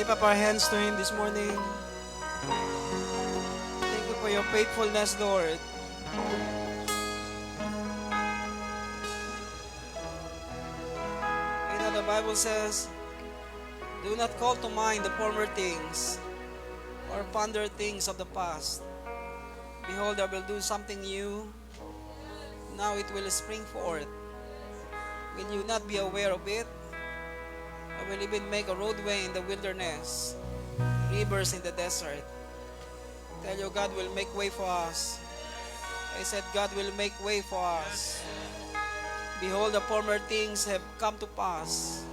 lift up our hands to Him this morning. Thank you for your faithfulness, Lord. You know, the Bible says, do not call to mind the former things or ponder things of the past. Behold, I will do something new. Now it will spring forth. Will you not be aware of it? I will even make a roadway in the wilderness, rivers in the desert. Tell you, God will make way for us. I said, God will make way for us. Behold, the former things have come to pass.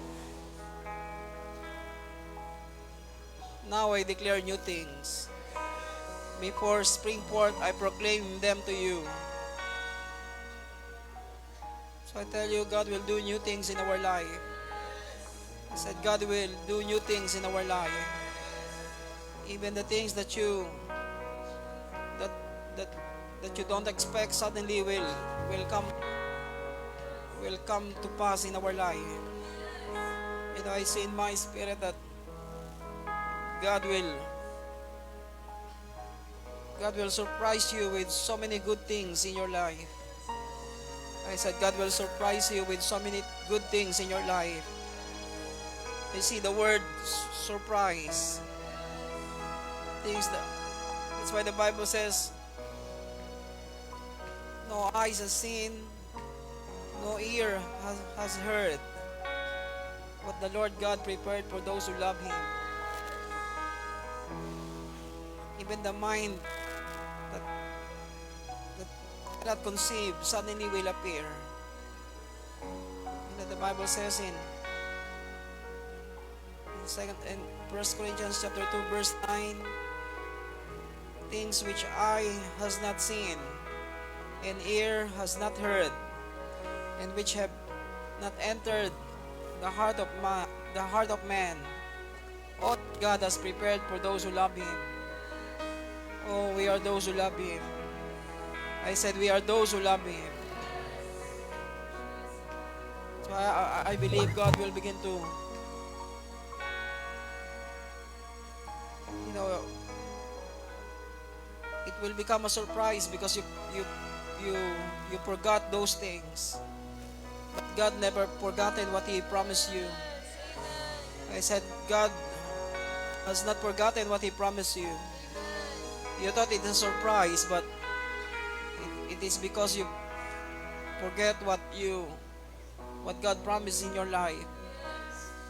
Now I declare new things. Before spring forth, I proclaim them to you. So I tell you, God will do new things in our life. I said, God will do new things in our life. Even the things that you that that that you don't expect suddenly will come to pass in our life. And I see in my spirit that God will God will surprise you with so many good things in your life. I said God will surprise you with so many good things in your life. You see the word surprise. Things that's why the Bible says no eyes has seen, no ear has heard what the Lord God prepared for those who love Him. Even the mind that, that cannot conceive suddenly will appear. You know, the Bible says in second and First Corinthians chapter 2 verse 9, things which eye has not seen and ear has not heard, and which have not entered the heart of man, all God has prepared for those who love Him. Oh, we are those who love Him. I said we are those who love Him. So I believe God will begin to, you know, it will become a surprise because you you forgot those things. But God never forgotten what He promised you. I said God has not forgotten what He promised you. You thought it is a surprise, but it is because you forget what God promised in your life.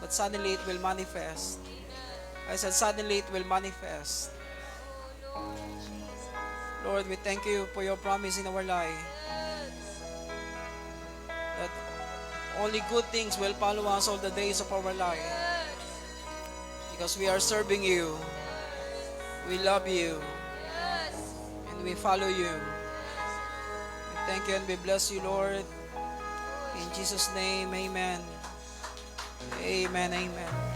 But suddenly it will manifest. I said suddenly it will manifest. Lord, we thank you for your promise in our life. That only good things will follow us all the days of our life. Because we are serving you. We love you. And we follow you. We thank you and we bless you, Lord. In Jesus' name, amen. Amen, amen.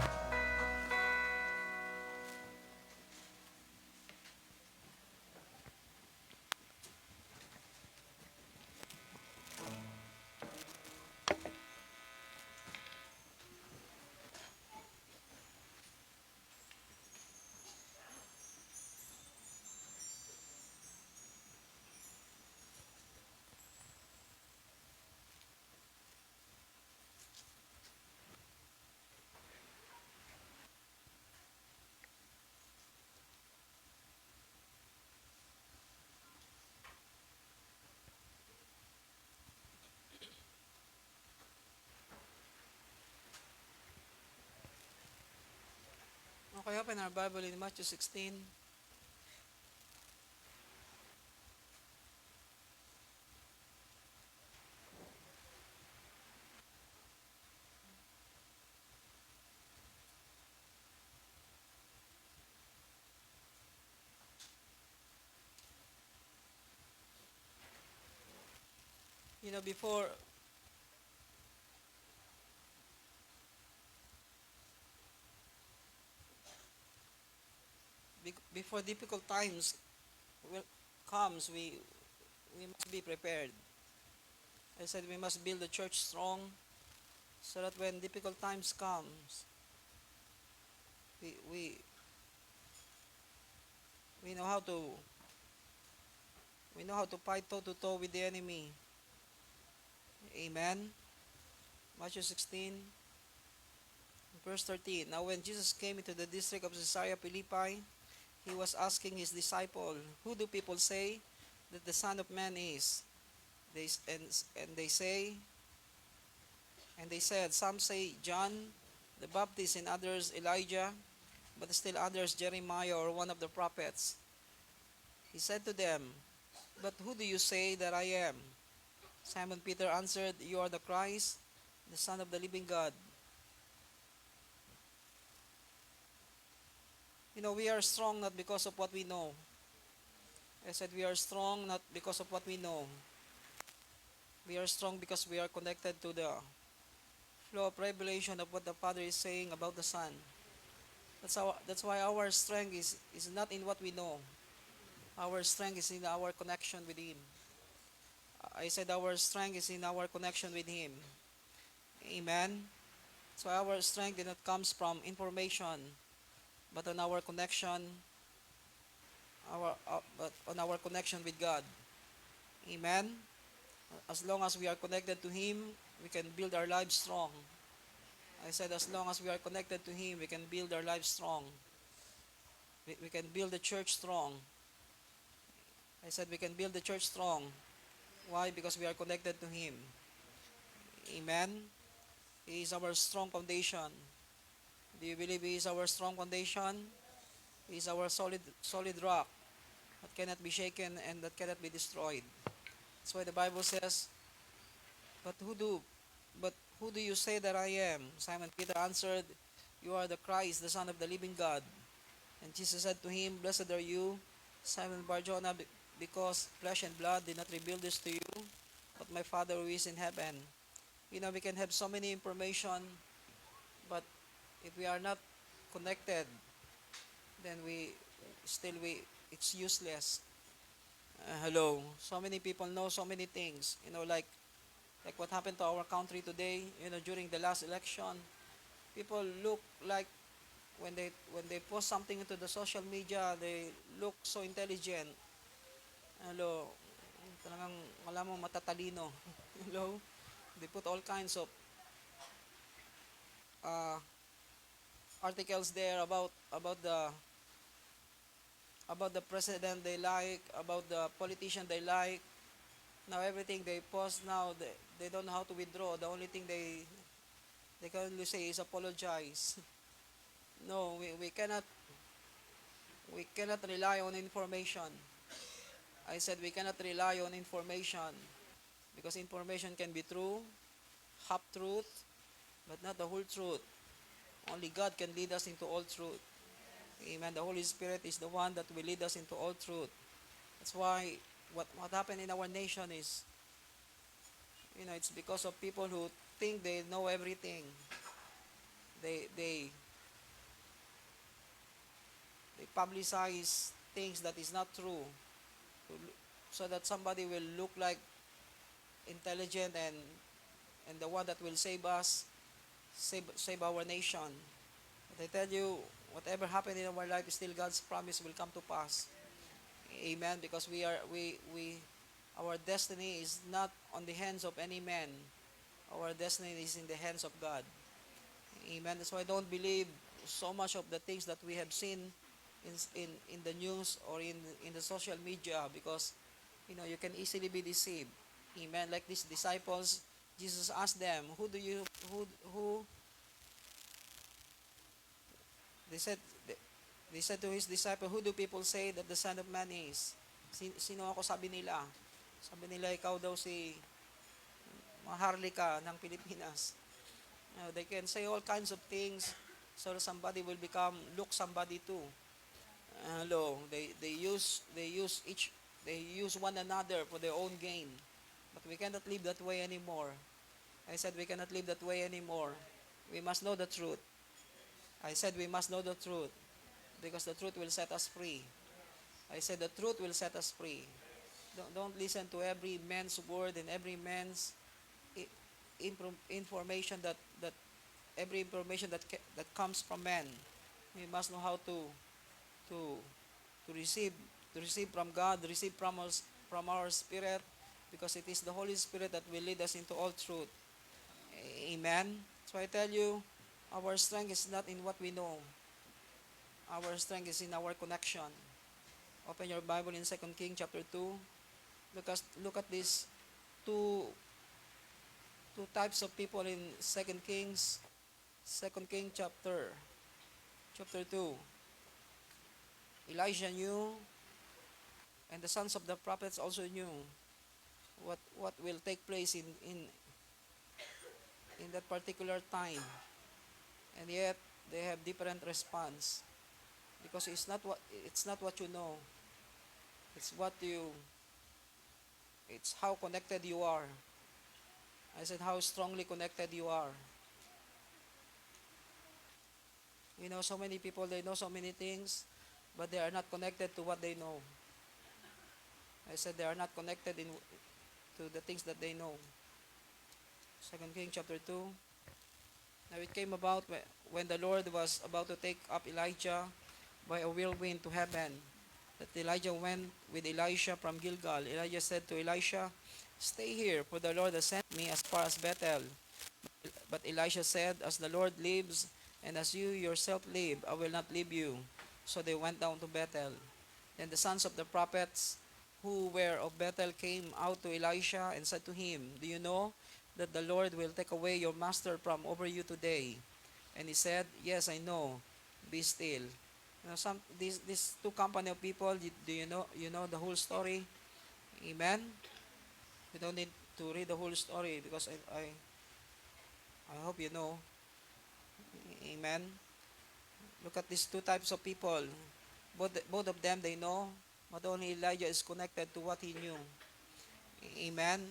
Okay, open our Bible in Matthew 16. You know, before difficult times will comes, we must be prepared. I said we must build the church strong so that when difficult times comes, We we know how to fight toe to toe with the enemy. Amen. Matthew 16, verse 13. Now when Jesus came into the district of Caesarea Philippi, he was asking his disciple, "Who do people say that the Son of Man is?" They and they say and they said, "Some say John the Baptist, and others Elijah, but still others Jeremiah or one of the prophets." He said to them, "But who do you say that I am?" Simon Peter answered, "You are the Christ, the Son of the living God." We are strong not because of what we know. I said we are strong not because of what we know. We are strong because we are connected to the flow of revelation of what the Father is saying about the Son. That's why our strength is not in what we know. Our strength is in our connection with Him. I said our strength is in our connection with Him. Amen. So our strength did not comes from information, but on our connection, but on our connection with God. Amen. As long as we are connected to Him, we can build our lives strong. I said as long as we are connected to Him, we can build our lives strong. We can build the church strong. I said we can build the church strong. Why? Because we are connected to Him. Amen. He is our strong foundation. Do you believe He is our strong foundation? He is our solid rock that cannot be shaken and that cannot be destroyed. That's why the Bible says, But who do you say that I am? Simon Peter answered, You are the Christ, the Son of the living God. And Jesus said to him, Blessed are you, Simon Bar-Jonah, because flesh and blood did not reveal this to you, but my Father who is in heaven. We can have so many information, but if we are not connected, then it's useless. Hello. So many people know so many things. Like what happened to our country today. During the last election, people look like when they post something into the social media, they look so intelligent. Hello. Talagang wala mo matatalino. Hello. They put all kinds of uh, articles there about the president they like, about the politician they like. Now everything they post now, they don't know how to withdraw. The only thing they can only say is apologize. No, we cannot rely on information. I said we cannot rely on information because information can be true, half truth, but not the whole truth. Only God can lead us into all truth. Amen. The Holy Spirit is the one that will lead us into all truth. That's why what happened in our nation is, it's because of people who think they know everything. They publicize things that is not true, so that somebody will look like intelligent and the one that will save us, save our nation. But I tell you, whatever happened in our life, still God's promise will come to pass. Amen. Because our destiny is not on the hands of any man. Our destiny is in the hands of God. Amen. That's why I don't believe so much of the things that we have seen in the news or in the social media, because you can easily be deceived. Amen. Like these disciples, Jesus asked them, who they said they said to his disciple, "Who do people say that the Son of Man is?" Sino ako, sabi nila? Sabi nila, ikaw daw si Maharlika ng Pilipinas. They can say all kinds of things so somebody will look somebody too. Hello, they use one another for their own gain. But we cannot live that way anymore. I said we cannot live that way anymore. We must know the truth. I said we must know the truth because the truth will set us free. I said the truth will set us free. Don't listen to every man's word and every man's information that every information that comes from man. We must know how to to receive to receive from God, receive from our spirit, because it is the Holy Spirit that will lead us into all truth. Amen. So I tell you, our strength is not in what we know. Our strength is in our connection. Open your Bible in 2 Kings chapter 2. Look at these two two types of people in 2 King chapter 2. Elijah knew, and the sons of the prophets also knew what will take place in that particular time. And yet they have different response, because it's not what you know. It's what you it's how connected you are. I said how strongly connected you are. You know, so many people, they know so many things, but they are not connected to what they know. I said they are not connected to the things that they know. 2 Kings chapter 2. Now it came about when the Lord was about to take up Elijah by a whirlwind to heaven, that Elijah went with Elisha from Gilgal. Elijah said to Elisha, "Stay here, for the Lord has sent me as far as Bethel." But Elisha said, "As the Lord lives, and as you yourself live, I will not leave you." So they went down to Bethel. Then the sons of the prophets who were of Bethel came out to Elisha and said to him, "Do you know that the Lord will take away your master from over you today?" And he said, "Yes, I know. Be still." You know, these two company of people, do you know the whole story? Amen. You don't need to read the whole story, because I hope you know. Amen. Look at these two types of people. Both of them, they know, but only Elijah is connected to what he knew. Amen.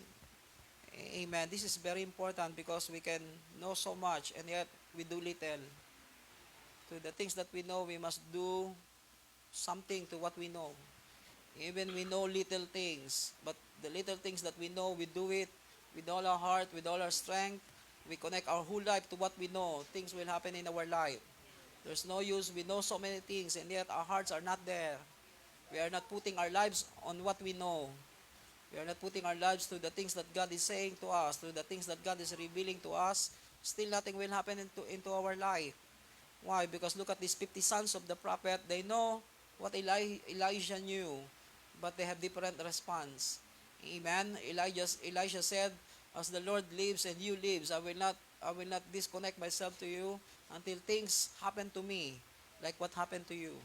Amen. This is very important, because we can know so much and yet we do little. To the things that we know, we must do something to what we know. Even we know little things, but the little things that we know, we do it with all our heart, with all our strength. We connect our whole life to what we know. Things will happen in our life. There's no use. We know so many things, and yet our hearts are not there. We are not putting our lives on what we know. We are not putting our lives to the things that God is saying to us, to the things that God is revealing to us. Still nothing will happen into our life. Why? Because look at these 50 sons of the prophet. They know what Elijah knew, but they have different response. Amen. Elijah said, "As the Lord lives and you lives, I will not disconnect myself to you until things happen to me, like what happened to you."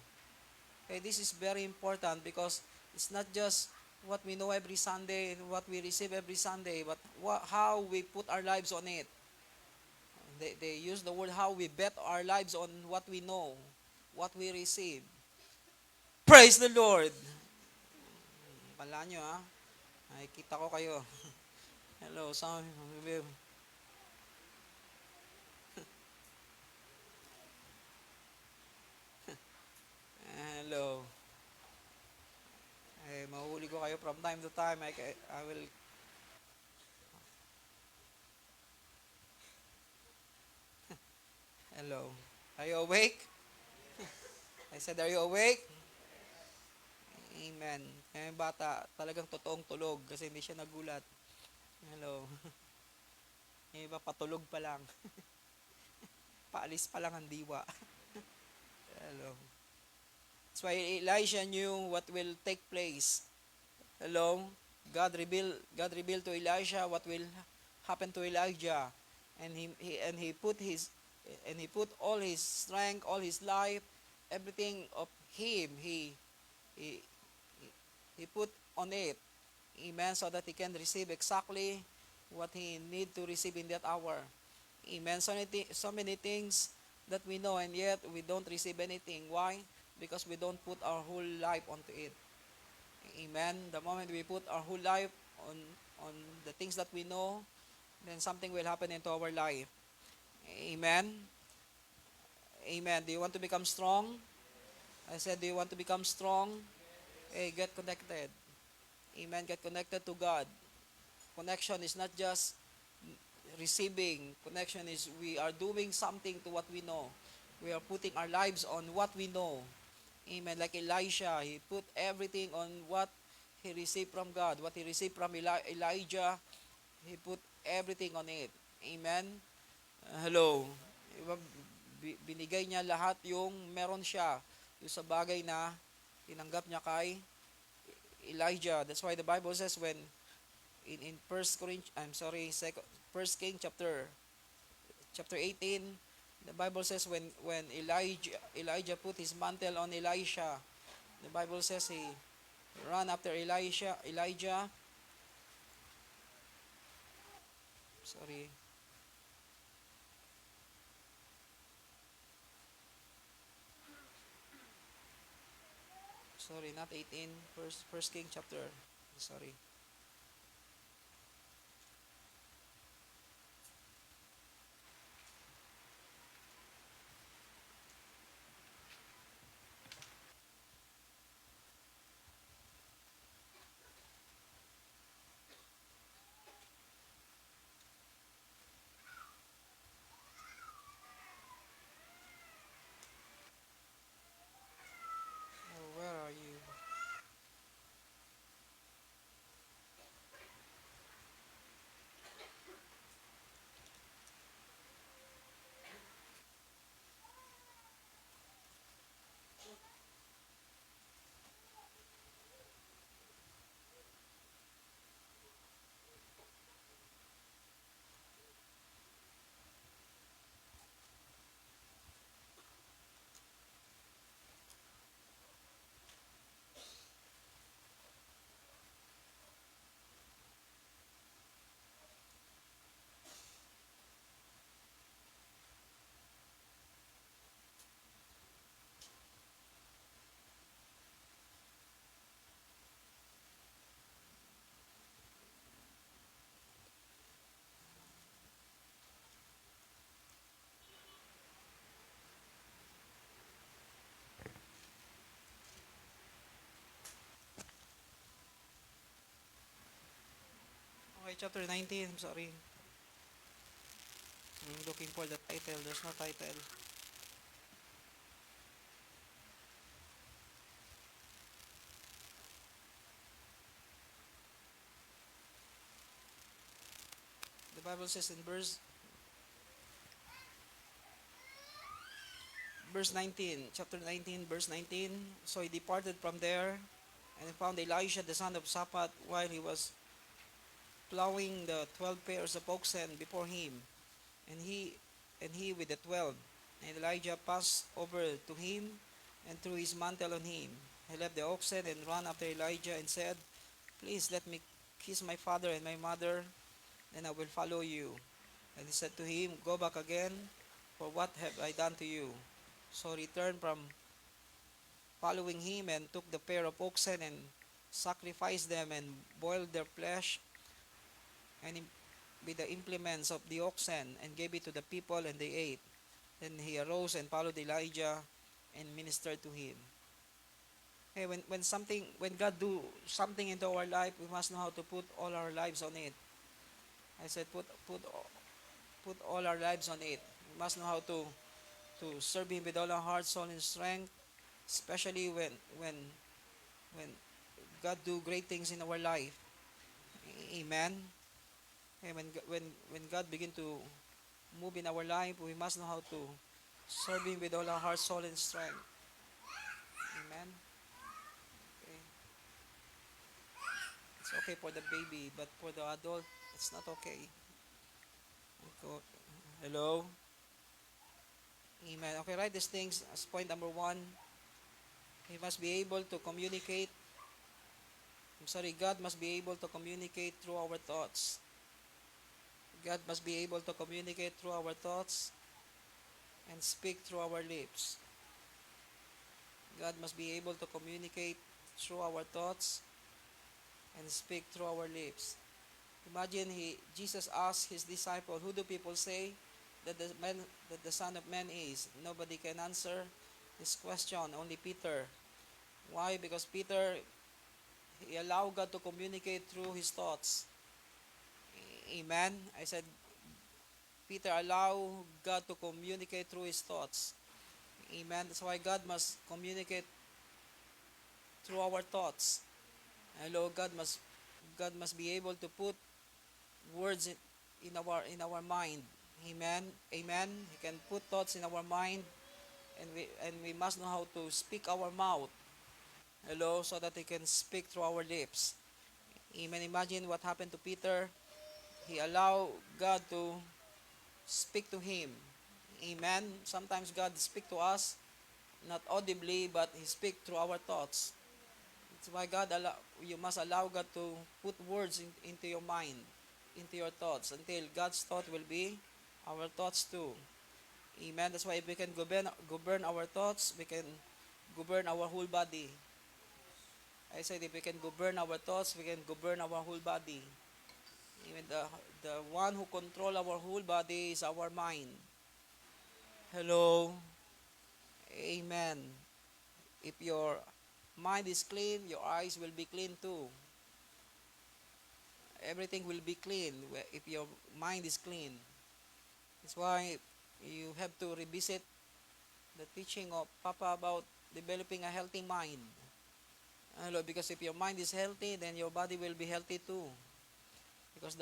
Okay, this is very important, because it's not just what we know every Sunday, what we receive every Sunday, but how we put our lives on it. They use the word how we bet our lives on what we know, what we receive. Praise the Lord! Pala nyo ha. Ay, kita ko kayo. Hello, some of you. Hello. Ay, mahuli ko kayo from time to time. I will. Hello. Are you awake? I said, are you awake? Amen. Yung bata, talagang totoong tulog kasi hindi siya nagulat. Hello. Yung iba patulog pa lang. Paalis pa lang ang diwa. Hello. That's why Elijah knew what will take place. Hello. God revealed to Elisha what will happen to Elijah. And he put all his strength, all his life, everything of him, he he put on it. Amen. So that he can receive exactly what he need to receive in that hour. Amen. So many things that we know, and yet we don't receive anything. Why? Because we don't put our whole life onto it. Amen. The moment we put our whole life on the things that we know, then something will happen into our life. Amen. Amen. Do you want to become strong? I said, do you want to become strong? Hey, get connected. Amen. Get connected to God. Connection is not just receiving. Connection is we are doing something to what we know. We are putting our lives on what we know. Amen. Like Elisha, he put everything on what he received from God. What he received from Elijah, he put everything on it. Amen. Hello. Diba, binigay niya lahat yung meron siya yung sa bagay na tinanggap niya kay Elijah. That's why the Bible says when in First Corinthians, I'm sorry, First King chapter 18, the Bible says when Elijah put his mantle on Elisha, the Bible says he ran after Elijah, sorry, not 18, first King chapter, sorry. Oh, where are you? Okay, chapter 19, I'm sorry. I'm looking for the title. There's no title. The Bible says in verse 19, chapter 19, verse 19. So he departed from there and found Elisha the son of Shaphat while he was plowing the 12 pairs of oxen before him, and he with the 12. And Elijah passed over to him and threw his mantle on him. He left the oxen and ran after Elijah and said, Please let me kiss my father and my mother, then I will follow you. And he said to him, Go back again, for what have I done to you? So he returned from following him and took the pair of oxen and sacrificed them and boiled their flesh and with the implements of the oxen and gave it to the people and they ate. Then he arose and followed Elijah and ministered to him. Hey, when God do something into our life, we must know how to put all our lives on it. I said put all our lives on it. We must know how to serve Him with all our heart, soul, and strength, especially when God do great things in our life. Amen. And when God begin to move in our life, we must know how to serve Him with all our heart, soul, and strength. Amen. Okay. It's okay for the baby, but for the adult, it's not okay. Hello. Amen. Okay, write these things as point number one. He must be able to communicate. God must be able to communicate through our thoughts. God must be able to communicate through our thoughts and speak through our lips. God must be able to communicate through our thoughts and speak through our lips. Imagine Jesus asked his disciple, "Who do people say that the Son of Man is?" Nobody can answer this question, only Peter. Why? Because Peter, he allowed God to communicate through his thoughts. Amen. I said, Peter allowed God to communicate through his thoughts. Amen. That's why God must communicate through our thoughts. Hello, God must be able to put words in our mind. Amen. Amen. He can put thoughts in our mind, and we must know how to speak our mouth. Hello, so that he can speak through our lips. Amen. Imagine what happened to Peter. He allowed God to speak to him. Amen. Sometimes God speak to us not audibly, but he speak through our thoughts. That's why you must allow God to put words into your mind, into your thoughts, until God's thought will be our thoughts too. Amen. That's why if we can govern our thoughts, we can govern our whole body. I said if we can govern our thoughts, we can govern our whole body. Even the one who control our whole body is our mind. Hello. Amen. If your mind is clean, your eyes will be clean too. Everything will be clean if your mind is clean. That's why you have to revisit the teaching of Papa about developing a healthy mind. Hello, because if your mind is healthy, then your body will be healthy too. Because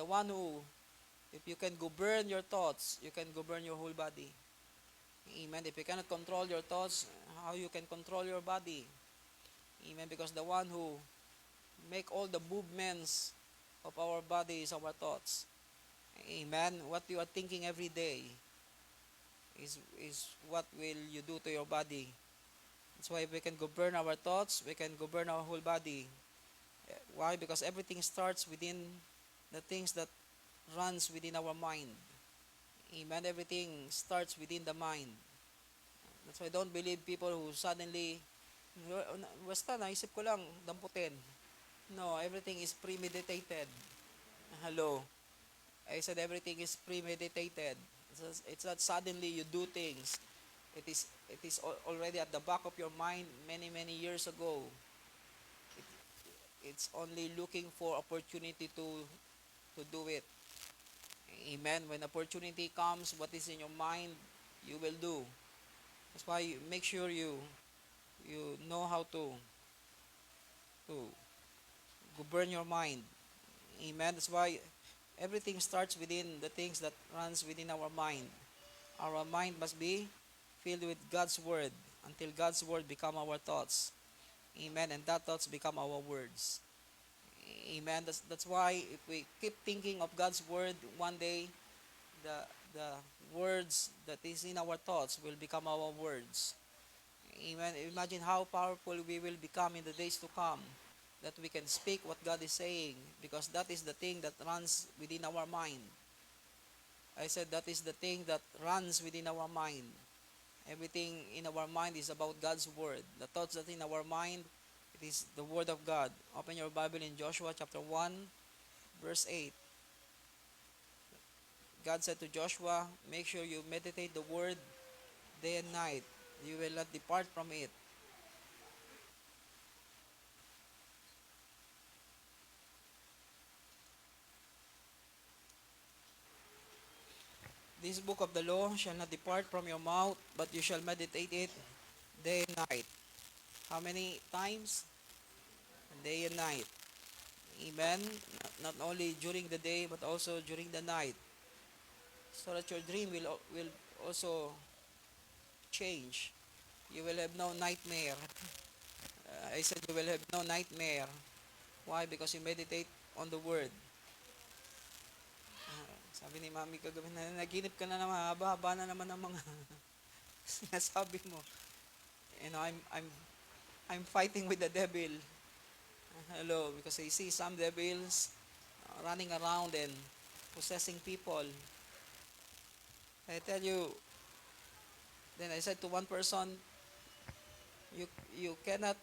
if you can govern your thoughts, you can govern your whole body. Amen. If you cannot control your thoughts, how you can control your body? Amen. Because the one who make all the movements of our body is our thoughts. Amen. What you are thinking every day is what will you do to your body. That's why if we can govern our thoughts, we can govern our whole body. Why? Because everything starts within the things that runs within our mind. Amen. Everything starts within the mind. That's why I don't believe people who suddenly, basta naisip ko lang, damputin. No, everything is premeditated. Hello. I said everything is premeditated. It's not suddenly you do things. It is already at the back of your mind many years ago. It's only looking for opportunity to do it. Amen. When opportunity comes, what is in your mind, you will do. That's why you make sure you know how to govern your mind. Amen. That's why everything starts within the things that runs within our mind. Our mind must be filled with God's word until God's word become our thoughts. Amen. And that thoughts become our words. Amen. That's why if we keep thinking of God's word, one day the the words that is in our thoughts will become our words. Amen. Imagine how powerful we will become in the days to come. That we can speak what God is saying, because that is the thing that runs within our mind. I said that is the thing that runs within our mind. Everything in our mind is about God's word. The thoughts that in our mind, it is the word of God. Open your Bible in Joshua chapter 1, verse 8. God said to Joshua, make sure you meditate the word day and night. You will not depart from it. This book of the law shall not depart from your mouth, but you shall meditate it day and night. How many times? Day and night. Amen. Not only during the day, but also during the night. So that your dream will also change. You will have no nightmare. I said you will have no nightmare. Why? Because you meditate on the word. Sabi ni Mami kagabi, naginip ka na naman, haba-haba na naman ng mga sinasabi mo. You know, I'm fighting with the devil. Hello, because I see some devils running around and possessing people. I tell you, then I said to one person, you cannot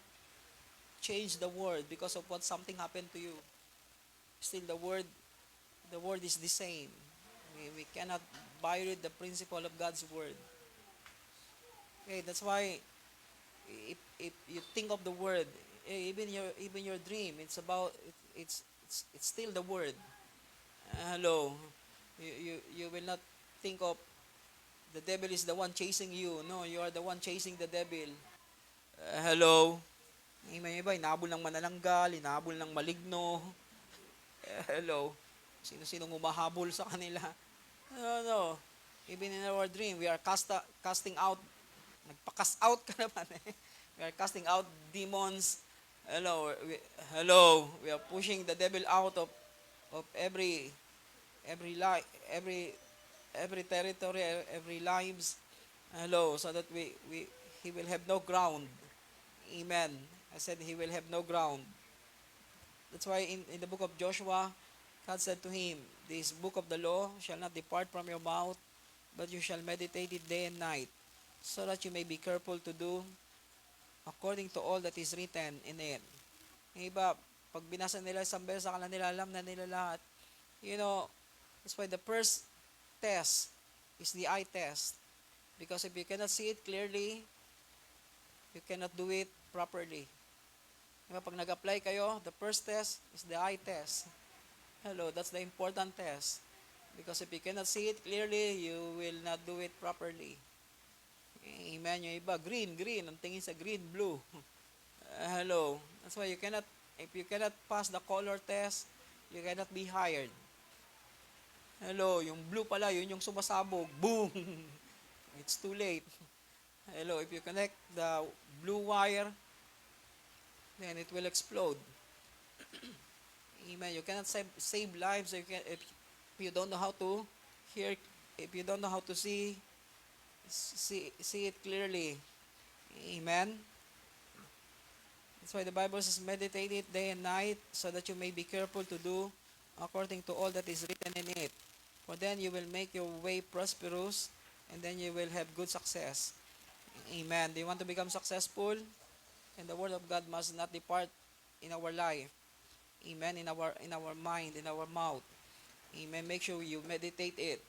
change the word because of what something happened to you. Still the word is the same. We cannot violate the principle of God's word. Okay, that's why if you think of the word, even your dream, it's still the word. Hello, you will not think of the devil is the one chasing you. No, you are the one chasing the devil. Hello? May iba, inahabol ng manananggal, inahabol ng maligno. Hello? Sino-sinong humahabol sa kanila? No, no. Even in our dream, we are casting out. Nagpa-cast out ka naman eh. We are casting out demons. Hello. We are pushing the devil out of every life, every territory, every lives. Hello, so that he will have no ground. Amen. I said he will have no ground. That's why in the book of Joshua, God said to him, this book of the law shall not depart from your mouth, but you shall meditate it day and night, so that you may be careful to do according to all that is written in it. Yung iba, pag binasa nila isang beses, sa kanila alam na nila lahat. You know, that's why the first test is the eye test. Because if you cannot see it clearly, you cannot do it properly. Diba, pag nag-apply kayo, the first test is the eye test. Hello, that's the important test. Because if you cannot see it clearly, you will not do it properly. Amen. Yung iba, green. Ang tingin sa green, blue. Hello. That's why if you cannot pass the color test, you cannot be hired. Hello, yung blue pala, yun yung sumasabog. Boom! It's too late. Hello, if you connect the blue wire, then it will explode. Amen. You cannot save lives if you don't know how to hear, if you don't know how to see it clearly. Amen. That's why the Bible says, meditate it day and night, so that you may be careful to do according to all that is written in it. For then you will make your way prosperous, and then you will have good success. Amen. Do you want to become successful? And the word of God must not depart in our life. Amen. In our mind, in our mouth. Amen. Make sure you meditate it.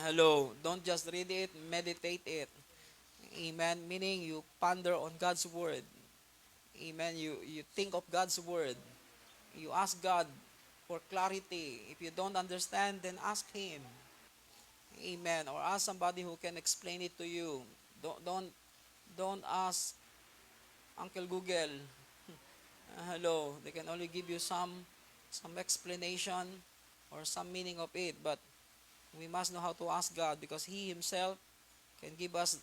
Hello. Don't just read it, meditate it. Amen. Meaning you ponder on God's word. Amen. You think of God's word. You ask God for clarity. If you don't understand, then ask Him. Amen. Or ask somebody who can explain it to you. Don't ask Uncle Google. Hello. They can only give you some explanation or some meaning of it, but we must know how to ask God, because He Himself can give us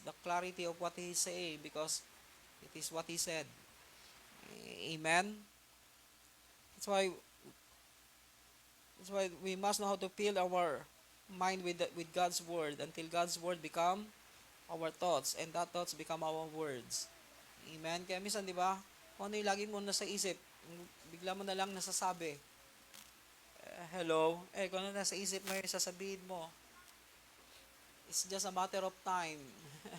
the clarity of what He say, because it is what He said. Amen. That's why we must know how to fill our mind with God's word, until God's word become our thoughts, and that thoughts become our words. Amen. Kaya minsan, di ba, kung ano yung lagi mo nasa isip, bigla mo na lang nasasabi. Hello. Kung ano nasa isip mo yung sasabihin mo, it's just a matter of time.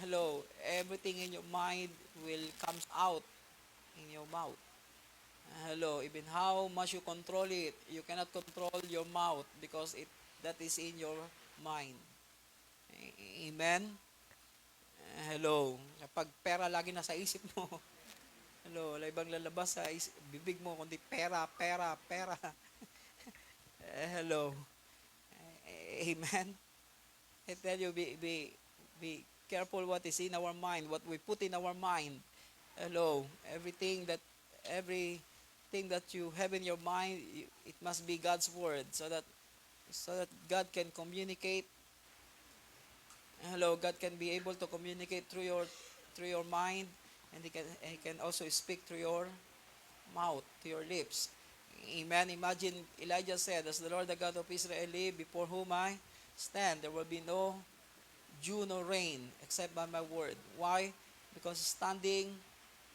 Hello. Everything in your mind will come out in your mouth. Hello. Even how much you control it, you cannot control your mouth, because that is in your mind. Amen. Hello. Kapag pera lagi nasa isip mo, hello, wala ibang lalabas sa bibig mo kundi pera. Hello. Amen. I tell you, be careful what is in our mind, what we put in our mind. Hello. Everything that you have in your mind, it must be God's word, so that God can communicate. Hello, God can be able to communicate through your mind, and He can also speak through your mouth, to your lips. Amen. Imagine Elijah said, "As the Lord the God of Israel live, before whom I stand, there will be no dew nor rain except by my word." Why? Because standing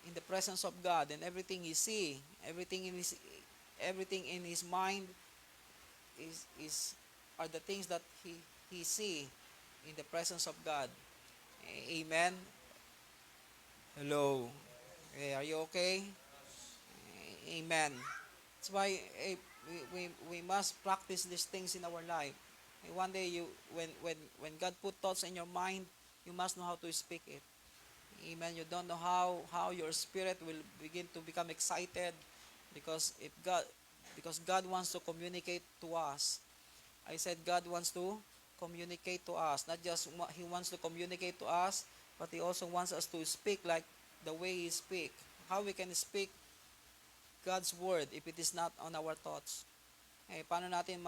in the presence of God, and everything he see, everything in his mind are the things that he see in the presence of God. Amen. Hello. Are you okay? Amen. That's why we must practice these things in our life. One day when God put thoughts in your mind, you must know how to speak it. Amen. You don't know how your spirit will begin to become excited, because God wants to communicate to us. I said God wants to communicate to us. Not just He wants to communicate to us, but He also wants us to speak like the way He speak. How we can speak God's word if it is not on our thoughts? Paano natin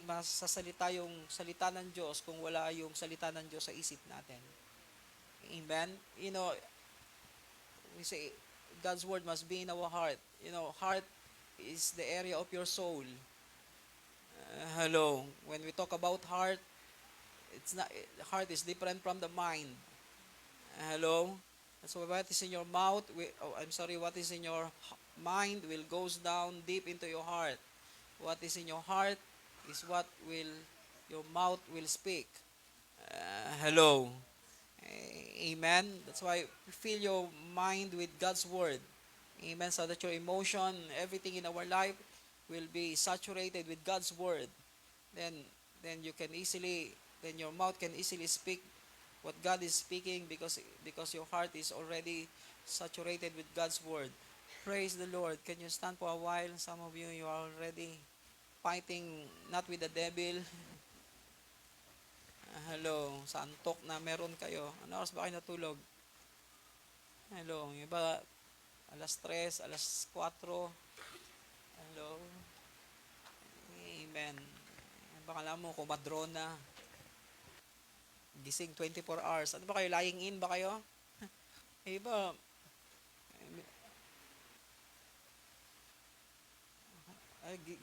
masasalita yung salita ng Diyos kung wala yung salita ng Diyos sa isip natin? Amen? We say God's word must be in our heart. Heart is the area of your soul. Hello. When we talk about heart, it's not heart is different from the mind. Hello. So what is in your mouth, what is in your mind will goes down deep into your heart. What is in your heart is what will your mouth will speak. Hello. Amen. That's why fill your mind with God's word. Amen. So that your emotion, everything in our life will be saturated with God's word. Then your mouth can easily speak what God is speaking because your heart is already saturated with God's word. Praise the Lord. Can you stand for a while? Some of you are already fighting not with the devil. Hello, sa antok na meron kayo. Ano oras ba kayo natulog? Hello, yung iba alas 3, alas 4. Hello. Amen. Baka alam mo, kumadrona. Gising 24 hours. Ano ba kayo? Lying in ba kayo? Iba,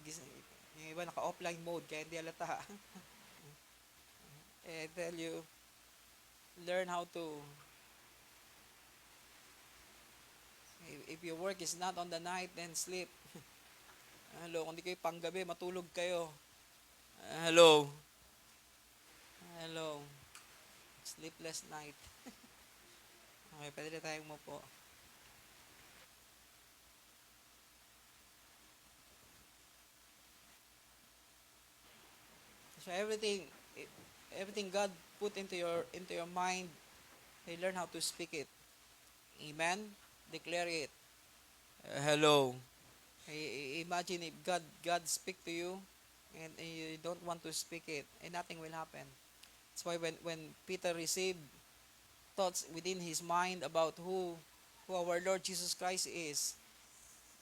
gising. Yung iba naka-offline mode, kaya hindi alata. I tell you, learn how to, if your work is not on the night, then sleep. Hello, kung di kayo panggabi, matulog kayo. Hello. Hello. Sleepless night. Okay, pwede na tayong po. So everything God put into your mind, they learn how to speak it. Amen. Declare it. Hello. Imagine if God speak to you and you don't want to speak it, and nothing will happen. That's why when Peter received thoughts within his mind about who our Lord Jesus Christ is,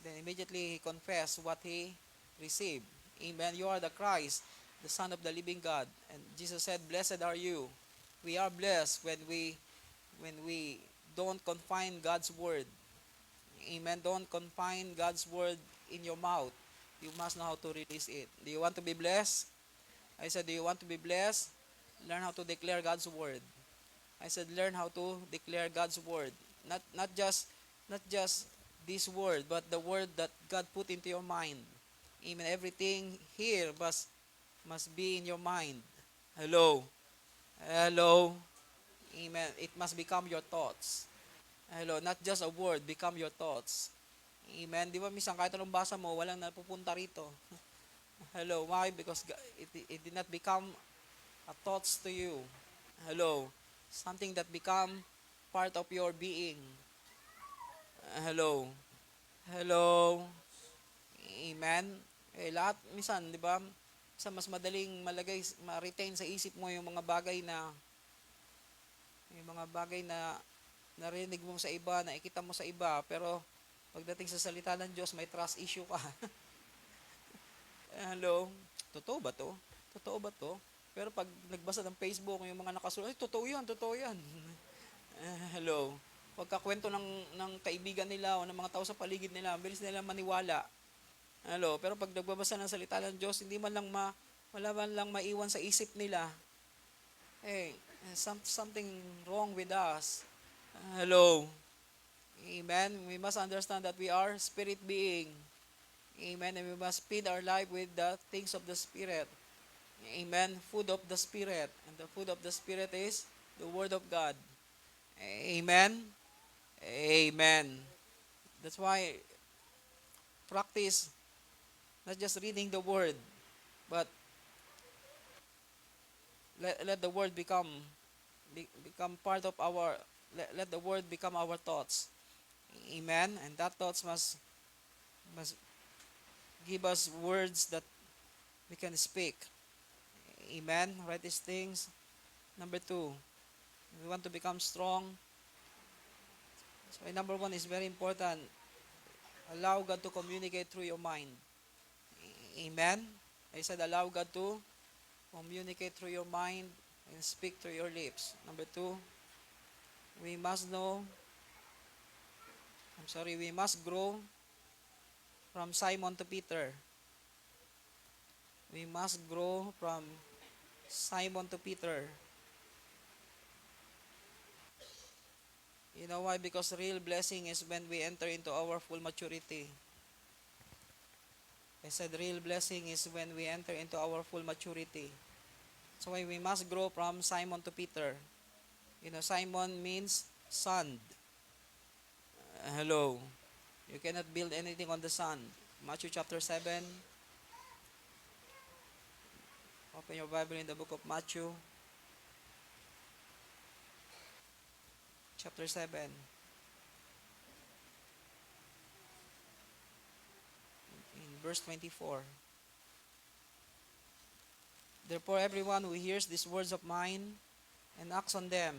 then immediately he confessed what he received. Amen. You are the Christ, the Son of the living God. And Jesus said, "Blessed are you." We are blessed when we don't confine God's word. Amen. Don't confine God's word in your mouth. You must know how to release it. Do you want to be blessed? I said, do you want to be blessed? Learn how to declare God's word. I said, learn how to declare God's word. Not just this word, but the word that God put into your mind. Amen. Everything here must be in your mind. Hello. Hello. Amen. It must become your thoughts. Hello. Not just a word, become your thoughts. Amen. Di ba minsan kahit anong basa mo, walang napupunta rito. Hello. Why? Because it did not become a thoughts to you. Hello. Something that become part of your being. Hello. Hello. Amen. Lahat, minsan, di ba, mas madaling ma-retain sa isip mo yung mga bagay na narinig mo sa iba, nakikita mo sa iba, pero pagdating sa salita ng Diyos, may trust issue ka. Hello. Totoo ba to? Totoo ba to? Pero pag nagbasa ng Facebook, yung mga nakasulat, totoo yan. Hello. Pagkakwento ng kaibigan nila o ng mga tao sa paligid nila, bilis nila maniwala. Hello. Pero pag nagbabasa ng salita ng Diyos, hindi man lang wala man lang maiwan sa isip nila. Something wrong with us. Hello. Amen. We must understand that we are spirit being. Amen. And we must feed our life with the things of the Spirit. Amen. Food of the Spirit. And the food of the Spirit is the Word of God. Amen. Amen. That's why practice not just reading the Word, but let the Word become part of let the Word become our thoughts. Amen. And that thoughts must give us words that we can speak. Amen. Write these things. Number two, if we want to become strong, so number one is very important. Allow God to communicate through your mind. Amen. I said allow God to communicate through your mind and speak through your lips. Number two, we must know, we must grow from Simon to Peter. We must grow from Simon to Peter. You know why? Because real blessing is when we enter into our full maturity. I said real blessing is when we enter into our full maturity. So why we must grow from Simon to Peter. You know, Simon means sand. Hello. You cannot build anything on the sand. Matthew chapter 7. Open your Bible in the book of Matthew chapter 7. In verse 24. Therefore everyone who hears these words of mine and acts on them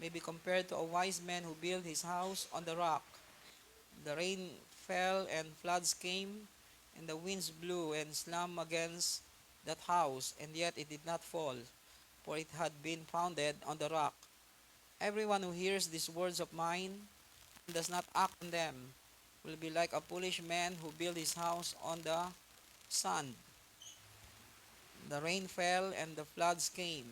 may be compared to a wise man who built his house on the rock. The rain fell and floods came, and the winds blew and slammed against that house, and yet it did not fall, for it had been founded on the rock. Everyone who hears these words of mine and does not act on them will be like a foolish man who built his house on the sand. The rain fell and the floods came,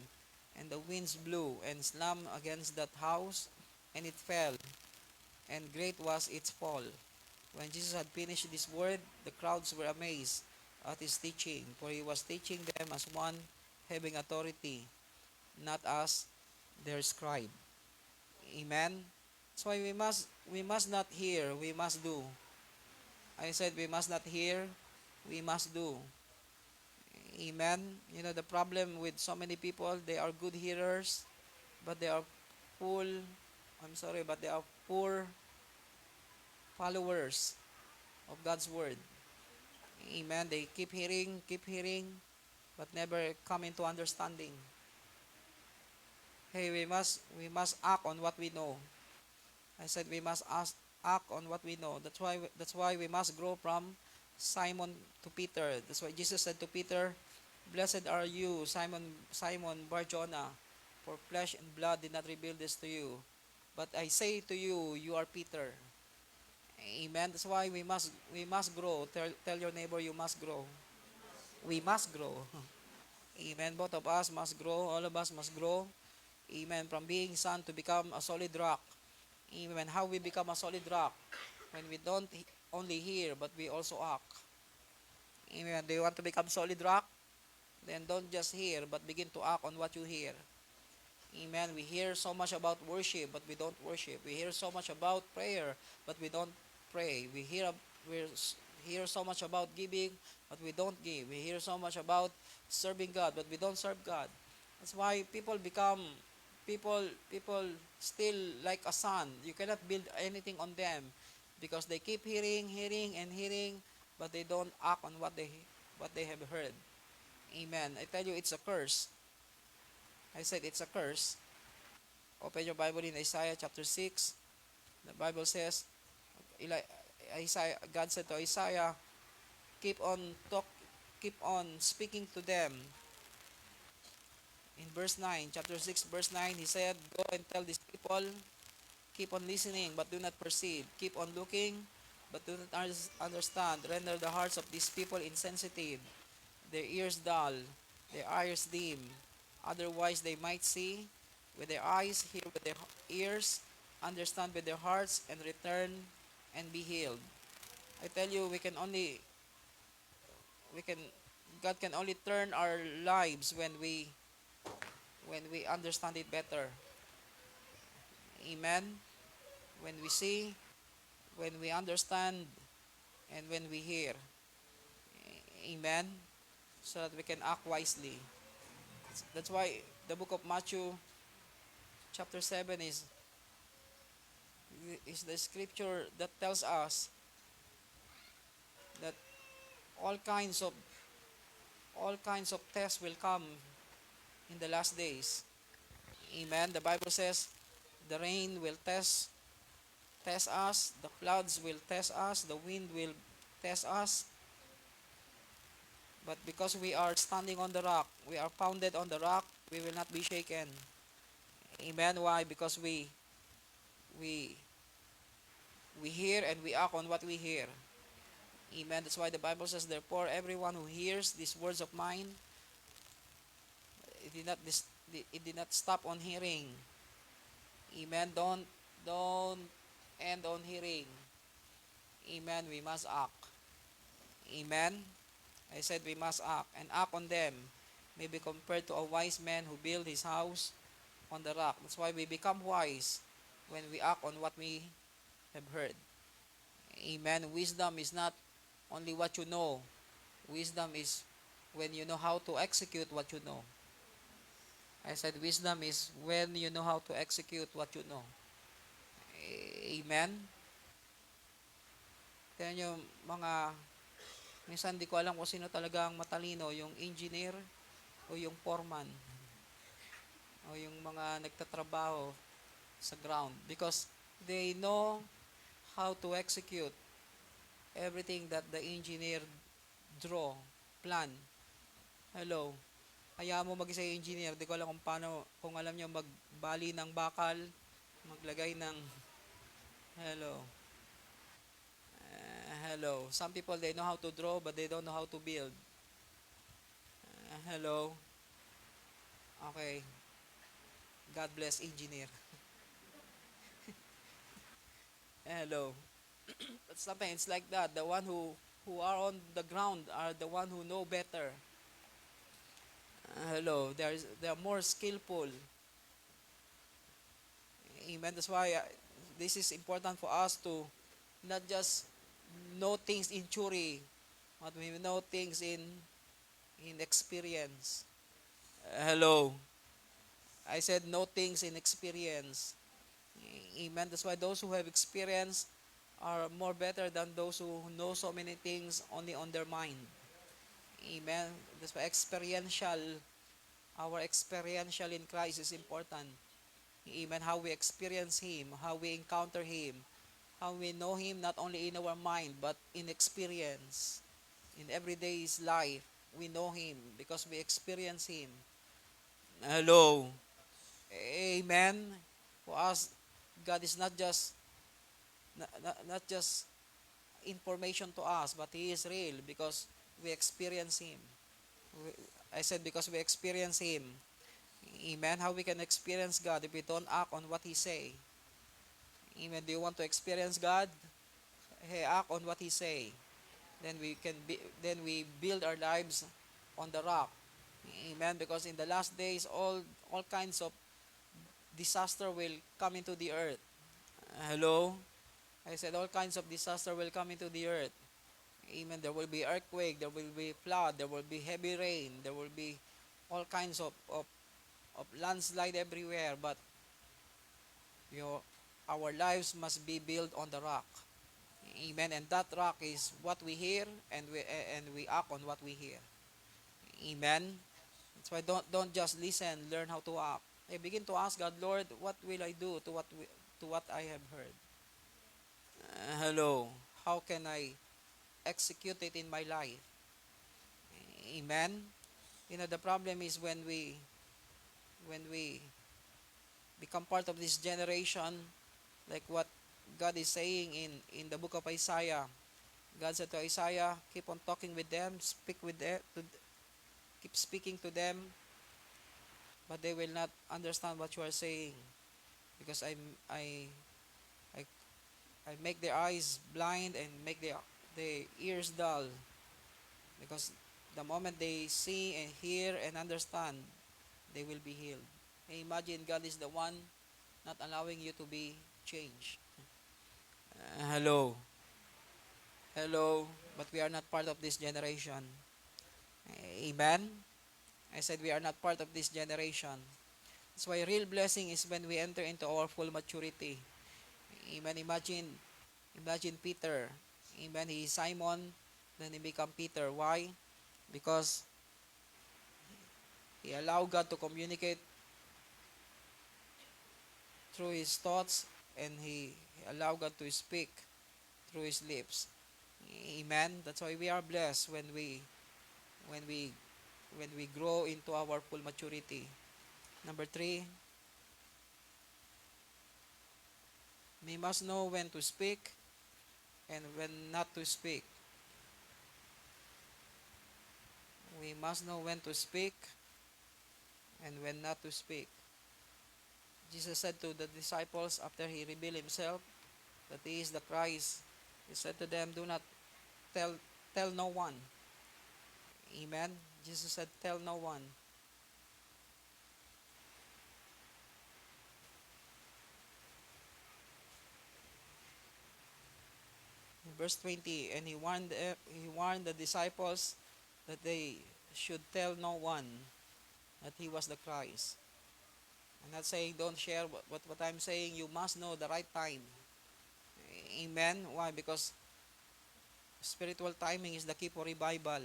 and the winds blew and slammed against that house, and it fell, and great was its fall. When Jesus had finished this word, the crowds were amazed at his teaching, for he was teaching them as one having authority, not as their scribe. Amen. So we must not hear, we must do. I said we must not hear, we must do. Amen. You know the problem with so many people, they are good hearers, but they are full, but they are poor followers of God's word. Amen. They keep hearing, but never come into understanding. Hey, we must act on what we know. I said we must act on what we know. That's why we must grow from Simon to Peter. That's why Jesus said to Peter, "Blessed are you, Simon Barjona, for flesh and blood did not reveal this to you, but I say to you, you are Peter." Amen. That's why we must grow. Tell your neighbor you must grow. We must grow. Amen. Both of us must grow. All of us must grow. Amen. From being sand to become a solid rock. Amen. How we become a solid rock? When we don't only hear, but we also act. Amen. Do you want to become solid rock? Then don't just hear, but begin to act on what you hear. Amen. We hear so much about worship, but we don't worship. We hear so much about prayer, but we don't pray. We hear so much about giving, but we don't give. We hear so much about serving God, but we don't serve God. That's why people still like a son. You cannot build anything on them because they keep hearing and hearing, but they don't act on what they have heard. Amen. I tell you, it's a curse. I said it's a curse. Open your Bible in Isaiah chapter 6. The Bible says, God said to Isaiah, keep on talk, keep on speaking to them. In verse 9, chapter 6, verse 9, he said, go and tell these people, keep on listening, but do not perceive. Keep on looking, but do not understand. Render the hearts of these people insensitive, their ears dull, their eyes dim. Otherwise they might see with their eyes, hear with their ears, understand with their hearts, and return and be healed. I tell you, we can, God can only turn our lives when we understand it better. Amen. When we see, when we understand, and when we hear. Amen. So that we can act wisely. That's why the book of Matthew chapter 7 is the scripture that tells us that all kinds of all kinds of tests will come in the last days. Amen. The Bible says the rain will test us, the clouds will test us, the wind will test us. But because we are standing on the rock, we are founded on the rock, we will not be shaken. Amen. Why? Because we we hear and we act on what we hear. Amen. That's why the Bible says, therefore, everyone who hears these words of mine, it did not stop on hearing. Amen. Don't end on hearing. Amen. We must act. Amen. I said we must act, and act on them may be compared to a wise man who built his house on the rock. That's why we become wise when we act on what we have heard. Amen. Wisdom is not only what you know. Wisdom is when you know how to execute what you know. I said wisdom is when you know how to execute what you know. Amen. Kaya yung mga, minsan di ko alam kung sino talagang matalino, yung engineer o yung foreman o yung mga nagtatrabaho sa ground, because they know how to execute everything that the engineer draw, plan. Hello. Kaya mo mag-isa yung engineer, di ko alam kung paano, kung alam niyo magbali ng bakal, maglagay ng, hello. Hello. Some people, they know how to draw, but they don't know how to build. Hello. Okay. God bless engineer. Hello. But sometimes it's like that. The one who are on the ground are the one who know better. Hello. They are more skillful. Amen. That's why this is important for us to not just know things in theory, but we know things in experience. Hello. I said know things in experience. Amen. That's why those who have experience are more better than those who know so many things only on their mind. Amen. That's why our experiential in Christ is important. Amen. How we experience Him, how we encounter Him, how we know Him not only in our mind but in experience. In everyday's life, we know Him because we experience Him. Hello. Amen. For us, God is not just information to us, but He is real because we experience Him. I said because we experience Him. Amen. How we can experience God if we don't act on what He say? Amen. Do you want to experience God? Hey, act on what He say. Then we build our lives on the rock. Amen. Because in the last days, all kinds of disaster will come into the earth. Hello. I said all kinds of disaster will come into the earth. Amen. There will be earthquake, there will be flood, there will be heavy rain, there will be all kinds of landslide everywhere. But you know, our lives must be built on the rock. Amen. And that rock is what we hear, and we act on what we hear. Amen. That's why don't just listen, learn how to act. I begin to ask God, Lord, what will I do to what I have heard? Hello. How can I execute it in my life? Amen. You know, the problem is when we become part of this generation, like what God is saying in the book of Isaiah. God said to Isaiah, keep on talking with them, keep speaking to them, but they will not understand what you are saying, because I, I make their eyes blind and make their ears dull, because the moment they see and hear and understand, they will be healed. Imagine God is the one not allowing you to be changed. Hello. Hello. But we are not part of this generation. Amen. I said we are not part of this generation. That's why real blessing is when we enter into our full maturity. Amen. Imagine Peter. Amen. He is Simon, then he become Peter. Why? Because He allowed God to communicate through his thoughts, and he allowed God to speak through his lips. Amen. That's why we are blessed when we when we grow into our full maturity. Number three, we must know when to speak and when not to speak. We must know when to speak and when not to speak. Jesus said to the disciples after he revealed himself that he is the Christ, he said to them, do not tell tell no one. Amen. Jesus said, tell no one. In verse 20, and he warned the disciples that they should tell no one that he was the Christ. I'm not saying don't share, but what I'm saying, you must know the right time. Amen. Why? Because spiritual timing is the key for revival.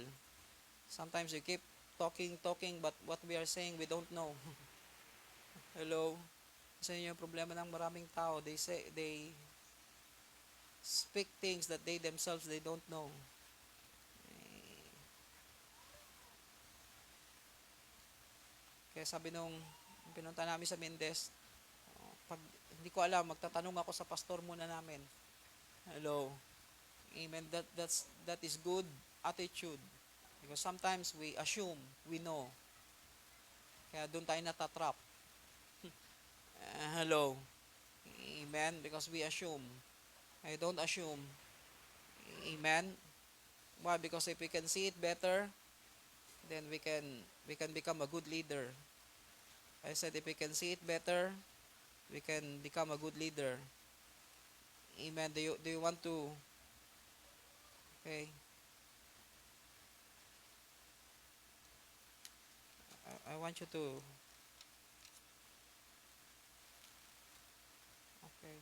Sometimes you keep talking, but what we are saying, we don't know. Hello? Kasi yung problema ng maraming tao, they speak things that they themselves, they don't know. Kaya sabi nung pinunta namin sa Mendez, pag hindi ko alam, magtatanong ako sa pastor muna namin. Hello? Amen. That is good attitude. Because sometimes we assume, we know. Kaya doon tayo natatrap. Hello? Amen. Because we assume. I don't assume. Amen. Why? Because if we can see it better, then we can become a good leader. I said if we can see it better, we can become a good leader. Amen. Do you want to? Okay. I want you to. Okay.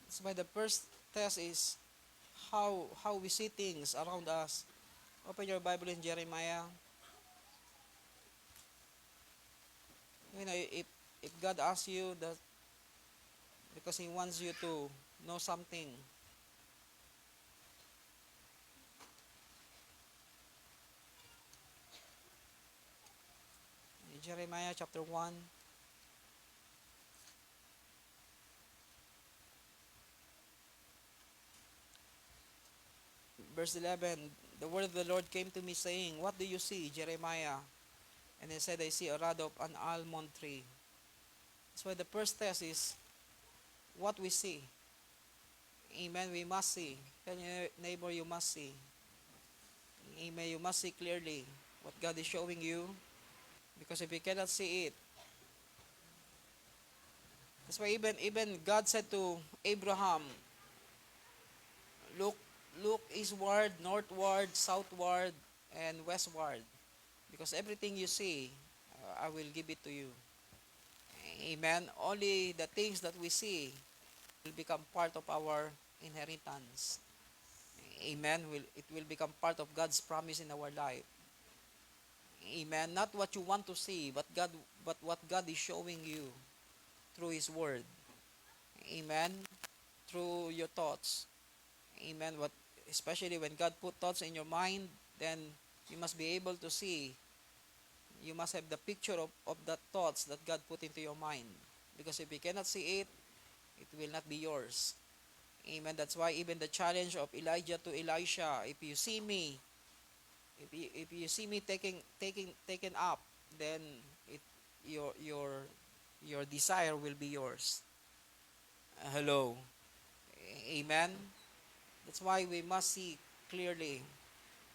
That's why the first test is how we see things around us. Open your Bible in Jeremiah. If God asks you that because He wants you to know something, Jeremiah chapter 1, verse 11, the word of the Lord came to me saying, what do you see, Jeremiah? And he said, I see a rod of an almond tree. That's why the first test is what we see. Amen. We must see. Tell your neighbor, you must see. Amen. You must see clearly what God is showing you. Because if you cannot see it, that's why even God said to Abraham, look look eastward, northward, southward, and westward. Because everything you see, I will give it to you. Amen. Only the things that we see will become part of our inheritance. Amen. It will become part of God's promise in our life. Amen. Not what you want to see, but what God is showing you through His Word. Amen. Through your thoughts. Amen. Especially when God put thoughts in your mind, then you must be able to see. You must have the picture of the thoughts that God put into your mind. Because if you cannot see it, it will not be yours. Amen. That's why even the challenge of Elijah to Elisha, if you see me taken up, then it your your your desire will be yours. Hello. Amen. That's why we must see clearly.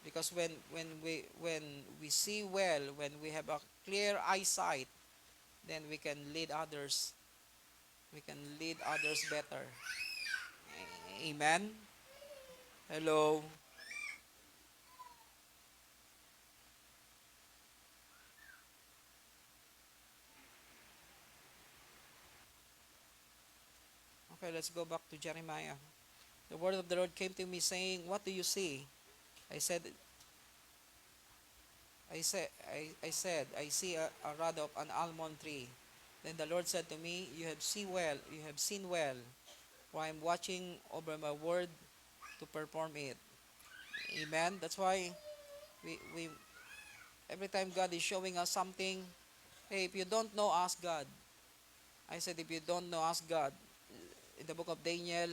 Because when we see well, when we have a clear eyesight, then we can lead others. We can lead others better. Amen. Hello. Okay, let's go back to Jeremiah. The word of the Lord came to me saying, "What do you see?" I said, I see a rod of an almond tree. Then the Lord said to me, you have seen well, for I am watching over my word to perform it. Amen. That's why we every time God is showing us something, hey, if you don't know, ask God. I said, if you don't know, ask God. In the book of Daniel,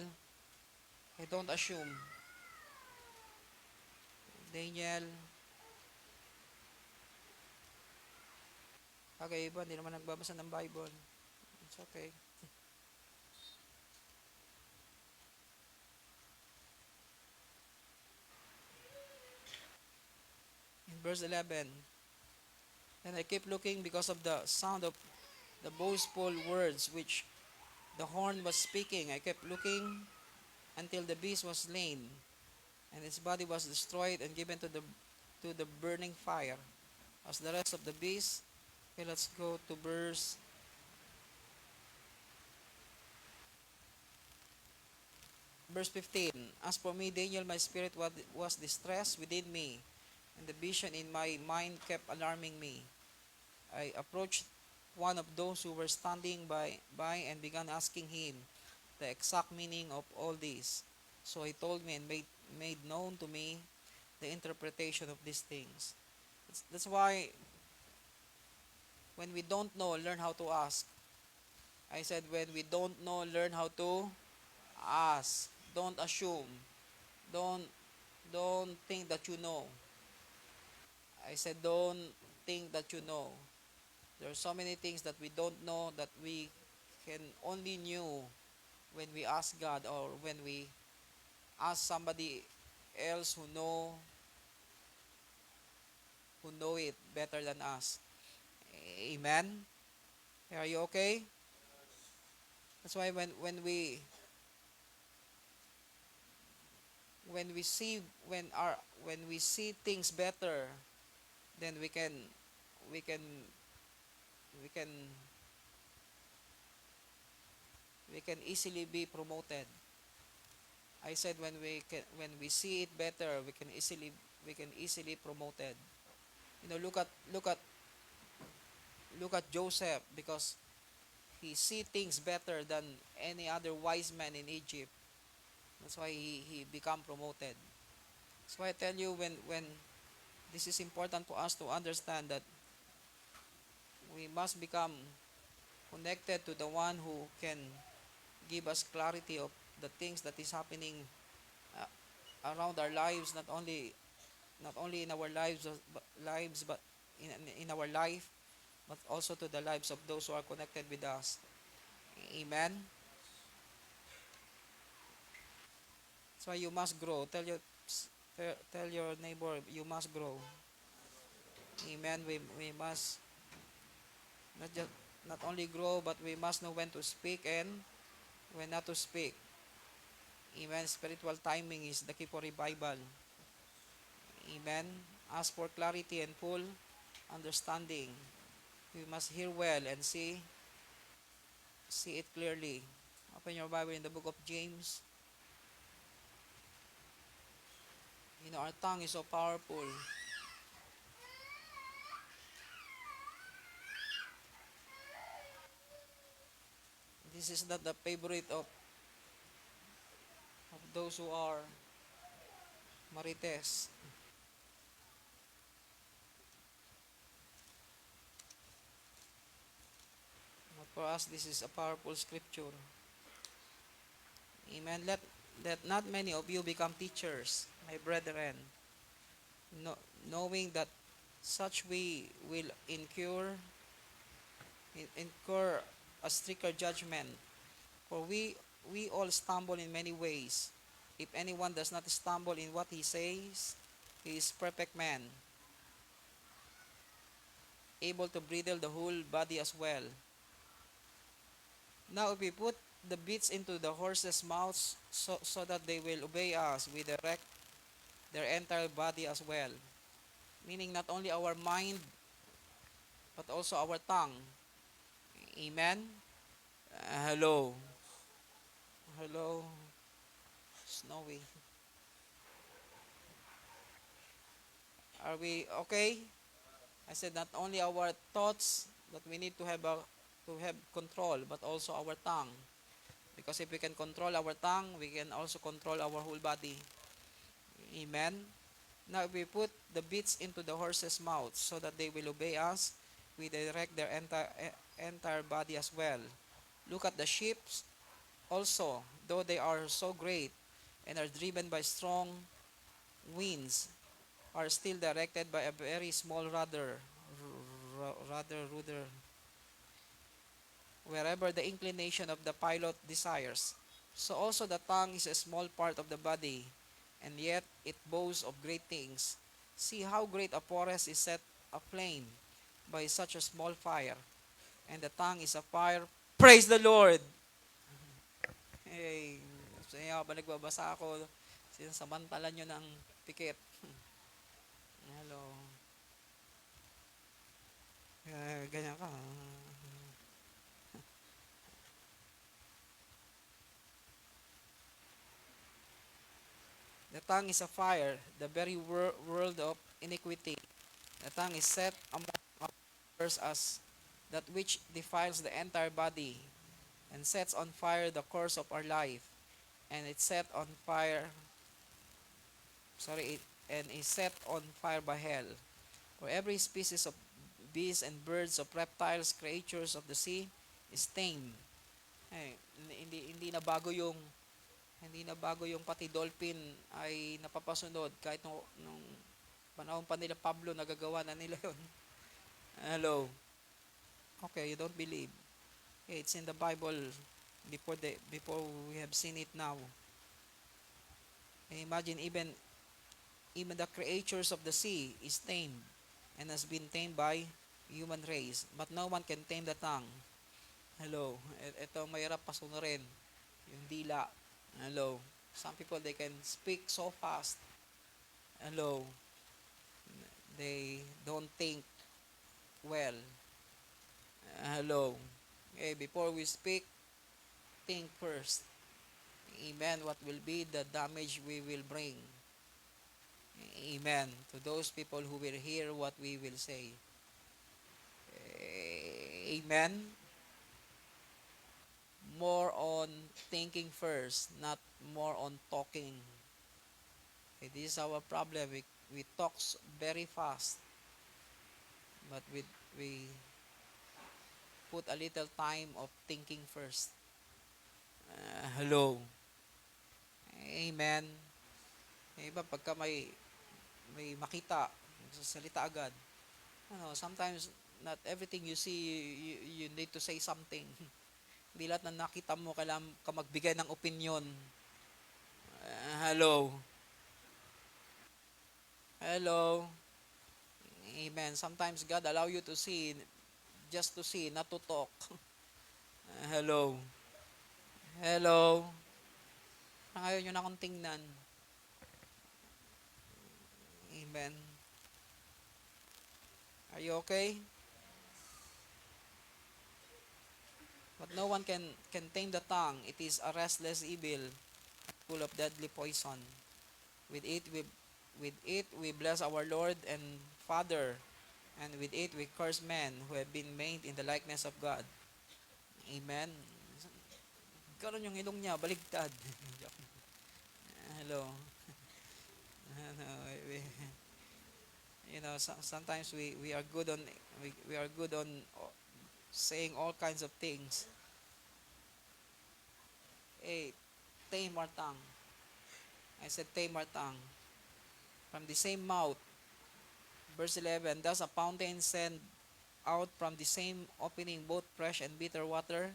hey, don't assume. Daniel, okay, iba, hindi naman nagbabasa ng Bible. It's okay. In verse 11, and I kept looking because of the sound of the boastful words which the horn was speaking. I kept looking until the beast was slain, and its body was destroyed and given to the burning fire, as the rest of the beasts. Okay, let's go to verse 15. As for me, Daniel, my spirit was distressed within me, and the vision in my mind kept alarming me. I approached one of those who were standing by and began asking him the exact meaning of all this. So he told me and made known to me the interpretation of these things. That's why when we don't know, learn how to ask. I said when we don't know, learn how to ask. Don't assume. Don't don't think that you know. I said don't think that you know. There are so many things that we don't know that we can only knew when we ask God or when we ask somebody else who know it better than us. Amen. Are you okay? That's why when we see when we see things better, then we can we can we can easily be promoted. I said when we see it better, we can easily promoted. Look at Joseph, because he see things better than any other wise man in Egypt. That's why he become promoted. That's why I tell you, when this is important for us to understand that we must become connected to the one who can give us clarity of the things that is happening uh, around our lives, not only in our lives but in our life, but also to the lives of those who are connected with us. Amen. So you must grow. Tell your neighbor, you must grow. Amen. We must not only grow, but we must know when to speak and when not to speak. Amen. Spiritual timing is the key for revival. Amen. Ask for clarity and full understanding. We must hear well and see it clearly. Open your Bible in the book of James. Our tongue is so powerful. This is not the favorite of those who are marites. But for us, this is a powerful scripture. Amen. Let not many of you become teachers, my brethren, no, knowing that such we will incur a stricter judgment. For we all stumble in many ways. If anyone does not stumble in what he says, he is perfect man, able to bridle the whole body as well. Now if we put the bits into the horses' mouths so that they will obey us, we direct their entire body as well. Meaning not only our mind, but also our tongue. Amen? Hello. Hello. Snowy. Are we okay? I said not only our thoughts that we need to have control, but also our tongue. Because if we can control our tongue, we can also control our whole body. Amen. Now if we put the bits into the horse's mouth so that they will obey us, we direct their entire body as well. Look at the sheep also, though they are so great and are driven by strong winds, are still directed by a very small rudder, wherever the inclination of the pilot desires. So also the tongue is a small part of the body, and yet it boasts of great things. See how great a forest is set aflame by such a small fire, and the tongue is a fire. Praise the Lord! Hey, saya ba nagbabasa ako, sinasamantalan nyo ng pikit. Hello. Ganyan ka. The tongue is a fire, the very world of iniquity. The tongue is set among us as that which defiles the entire body and sets on fire the course of our life. And it set on fire, sorry, it, and is set on fire by hell. For every species of beasts and birds, of reptiles, creatures of the sea is tamed. Eh, hindi na bago yung pati dolphin ay napapasunod kahit nung panahon pa nila Pablo nagagawa na nila yon. Hello. Okay, you don't believe. Okay, it's in the Bible before we have seen it now. And imagine even the creatures of the sea is tamed and has been tamed by human race, but no one can tame the tongue. Hello. Ito mahirap pasunurin. Yung dila. Hello. Some people they can speak so fast. Hello. They don't think well. Hello. Okay, before we speak, think first. Amen. What will be the damage we will bring? Amen. To those people who will hear what we will say. Amen. More on thinking first, not more on talking. Okay, this is our problem. We talk very fast, but we put a little time of thinking first. Hello. Amen. Iba pagka may makita, salita agad. Sometimes not everything you see you need to say something. Hindi lahat na nakita mo kailangan ka magbigay ng opinion. Hello. Hello. Amen. Sometimes God allow you to see just to see, not to talk. Hello. Hello. Ngayon yun akong tingnan. Amen. Are you okay? But no one can tame the tongue. It is a restless evil, full of deadly poison. With it we bless our Lord and Father, and with it we curse men who have been made in the likeness of God. Amen. Karon yung ilong niya baligtad. Hello. Sometimes we are good on we are good on saying all kinds of things. Hey, tame our tongue. I said tame our tongue. From the same mouth, verse 11, thus a fountain send out from the same opening both fresh and bitter water.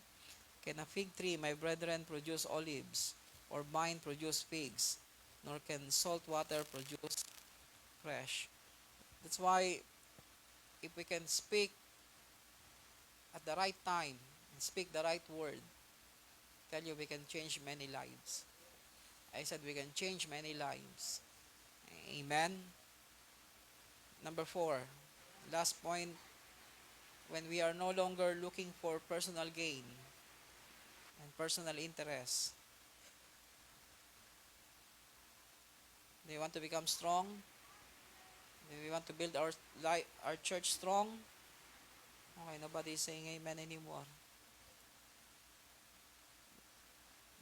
Can a fig tree, my brethren, produce olives, or vine produce figs? Nor can salt water produce fresh. That's why if we can speak at the right time and speak the right word, tell you we can change many lives. I said we can change many lives. Amen. Number 4, last point, when we are no longer looking for personal gain and personal interest, Do you want to become strong? Do we want to build our church strong? Okay, nobody is saying amen anymore.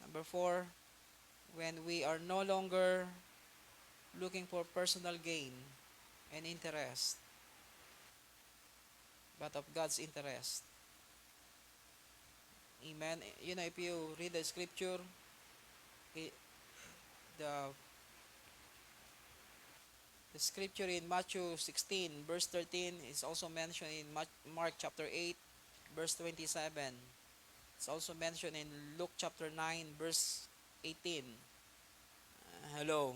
Number 4, when we are no longer looking for personal gain and interest, but of God's interest. Amen. You know, if you read the scripture, the the scripture in Matthew 16, verse 13 is also mentioned in Mark chapter 8, verse 27. It's also mentioned in Luke chapter 9, verse 18. Hello.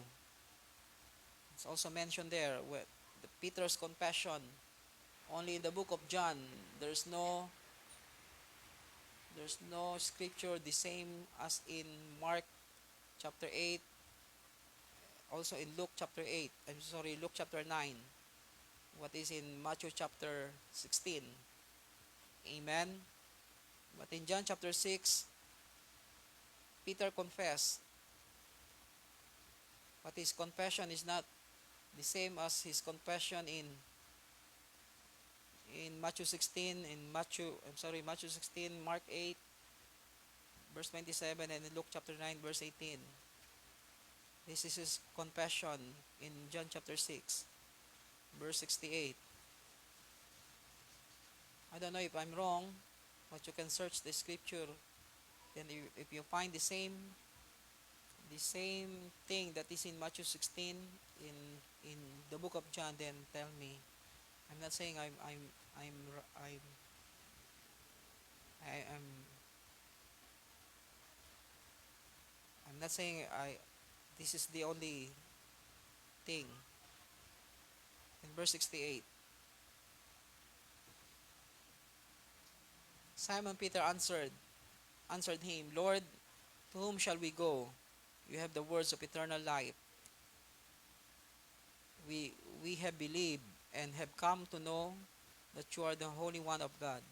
It's also mentioned there with Peter's confession. Only in the book of John, there's no scripture the same as in Mark chapter 8, also in Luke chapter 8. I'm sorry, Luke chapter 9. What is in Matthew chapter 16. Amen. But in John chapter 6, Peter confessed. But his confession is not the same as his confession in Matthew 16, Matthew 16, Mark 8, verse 27, and in Luke chapter 9, verse 18. This is his confession in John chapter 6, verse 68. I don't know if I'm wrong, but you can search the scripture. Then if you find the same thing that is in Matthew 16 in the book of John, then tell me. I'm not saying I'm I'm I'm I'm not saying this is the only thing. In verse 68, Simon Peter answered him, Lord, to whom shall we go? You have the words of eternal life. We have believed and have come to know that you are the Holy One of God.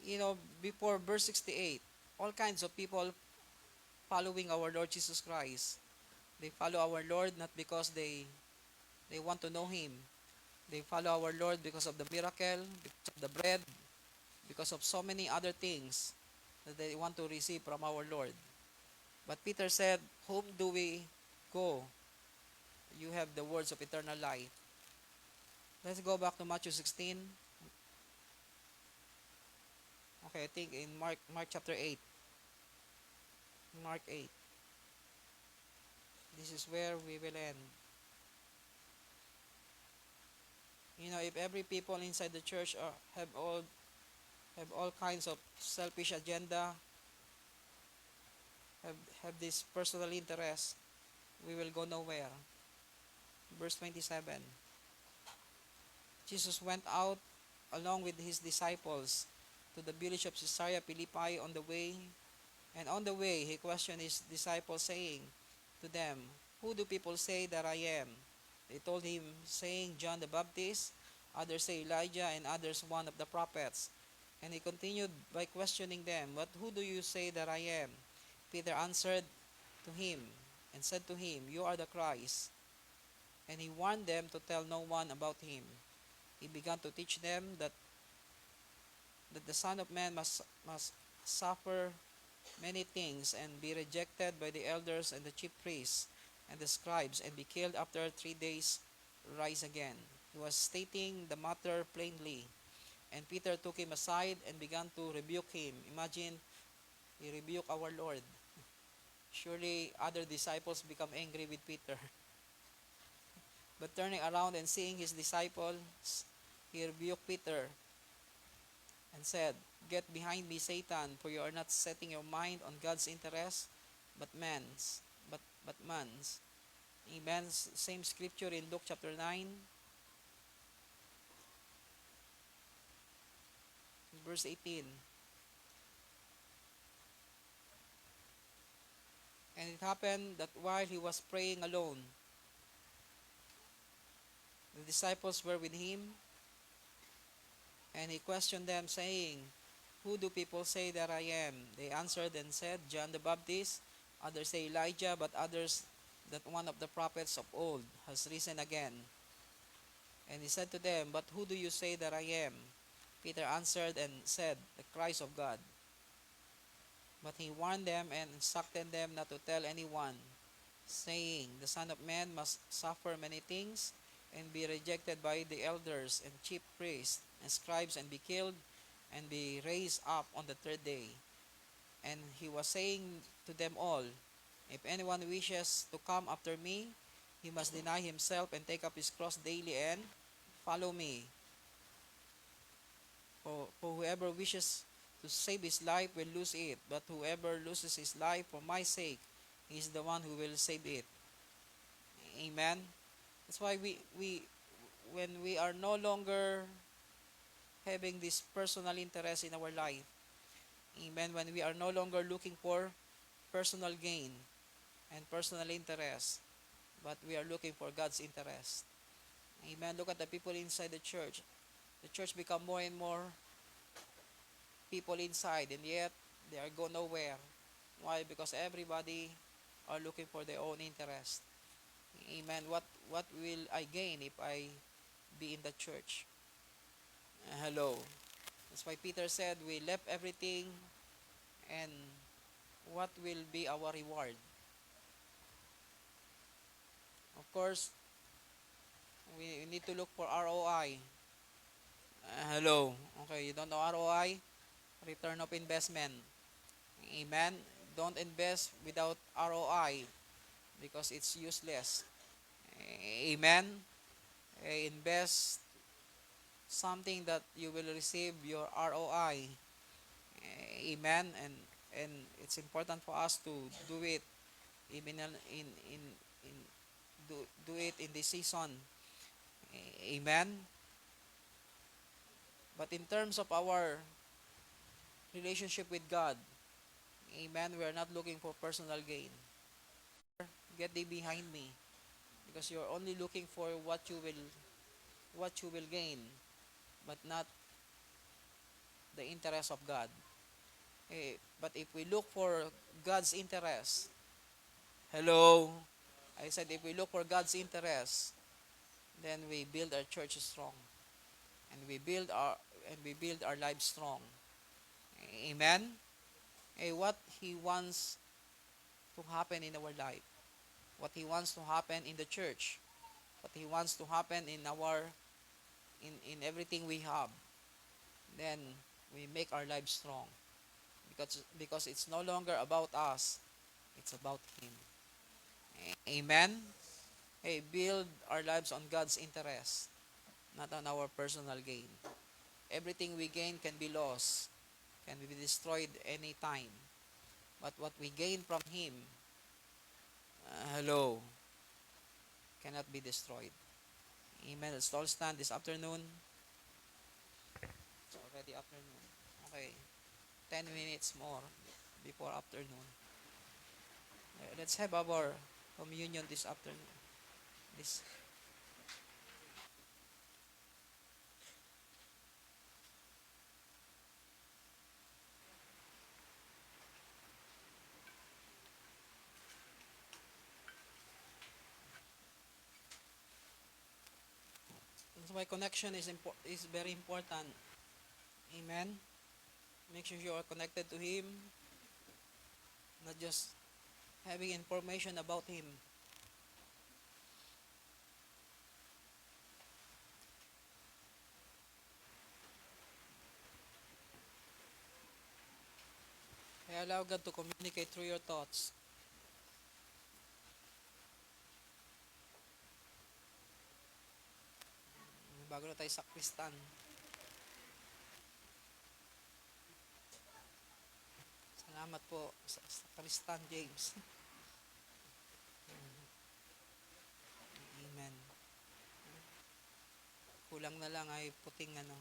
You know, before verse 68, all kinds of people following our Lord Jesus Christ. They follow our Lord not because they want to know Him. They follow our Lord because of the miracle, because of the bread, because of so many other things that they want to receive from our Lord. But Peter said, whom do we go? You have the words of eternal life. Let's go back to Matthew 16. Okay, I think in Mark chapter 8. Mark 8. This is where we will end. You know, if every people inside the church have all kinds of selfish agenda, have this personal interest, we will go nowhere. Verse 27. Jesus went out along with his disciples to the village of Caesarea Philippi on the way. And on the way, he questioned his disciples, saying to them, who do people say that I am? They told him, saying, John the Baptist, others say Elijah, and others one of the prophets. And he continued by questioning them, but who do you say that I am? Peter answered to him and said to him, you are the Christ. And he warned them to tell no one about him. He began to teach them that the Son of Man must suffer many things and be rejected by the elders and the chief priests and the scribes and be killed after 3 days rise again. He was stating the matter plainly, and Peter took him aside and began to rebuke him. Imagine, he rebuked our Lord. Surely other disciples become angry with Peter. But turning around and seeing his disciples, he rebuked Peter and said, get behind me, Satan, for you are not setting your mind on God's interest, but man's. But man's. Amen. Same scripture in Luke chapter 9, verse 18. And it happened that while he was praying alone, the disciples were with him, and he questioned them, saying, who do people say that I am? They answered and said, John the Baptist, Others say Elijah, but others that one of the prophets of old has risen again. And he said to them, But who do you say that I am? Peter answered and said, The Christ of God. But he warned them and instructed them not to tell anyone, saying, The Son of Man must suffer many things, and be rejected by the elders and chief priests and scribes, and be killed, and be raised up on the third day. And he was saying to them all, If anyone wishes to come after me, he must deny himself and take up his cross daily and follow me. For whoever wishes to save his life will lose it, but whoever loses his life for my sake, he is the one who will save it. Amen. That's why we when we are no longer having this personal interest in our life, amen, when we are no longer looking for personal gain and personal interest, but we are looking for God's interest. Amen. Look at the people inside the church. The church become more and more people inside, and yet they are go nowhere. Why? Because everybody are looking for their own interest. Amen. What will I gain if I be in the church? Hello. That's why Peter said, we left everything, and what will be our reward? Of course, we need to look for ROI. Hello. Okay, you don't know ROI? Return of investment. Amen. Don't invest without ROI because it's useless. Amen. Invest something that you will receive your ROI. Amen. And it's important for us to do it even in do it in this season. Amen. But in terms of our relationship with God, amen, we are not looking for personal gain. Get thee behind me, because you're only looking for what you will gain, but not the interest of God. But if we look for God's interest, hello, I said if we look for God's interest, then we build our church strong, and we build our lives strong. Amen. What He wants to happen in our life, what He wants to happen in the church, what He wants to happen in everything we have, then we make our lives strong, because it's no longer about us, it's about Him. Amen. Build our lives on God's interest, not on our personal gain. Everything we gain can be lost, can be destroyed anytime. But what we gain from Him, hello, cannot be destroyed. Amen. Let's all stand this afternoon. It's already afternoon. Okay. 10 minutes more before afternoon. Let's have our communion this afternoon. This That's why connection is very important. Amen. Make sure you are connected to Him, not just having information about Him. Allow God to communicate through your thoughts. Bago na tayo sa Kristan. Salamat po sa Kristan James. Amen. Kulang na lang ay puting ano.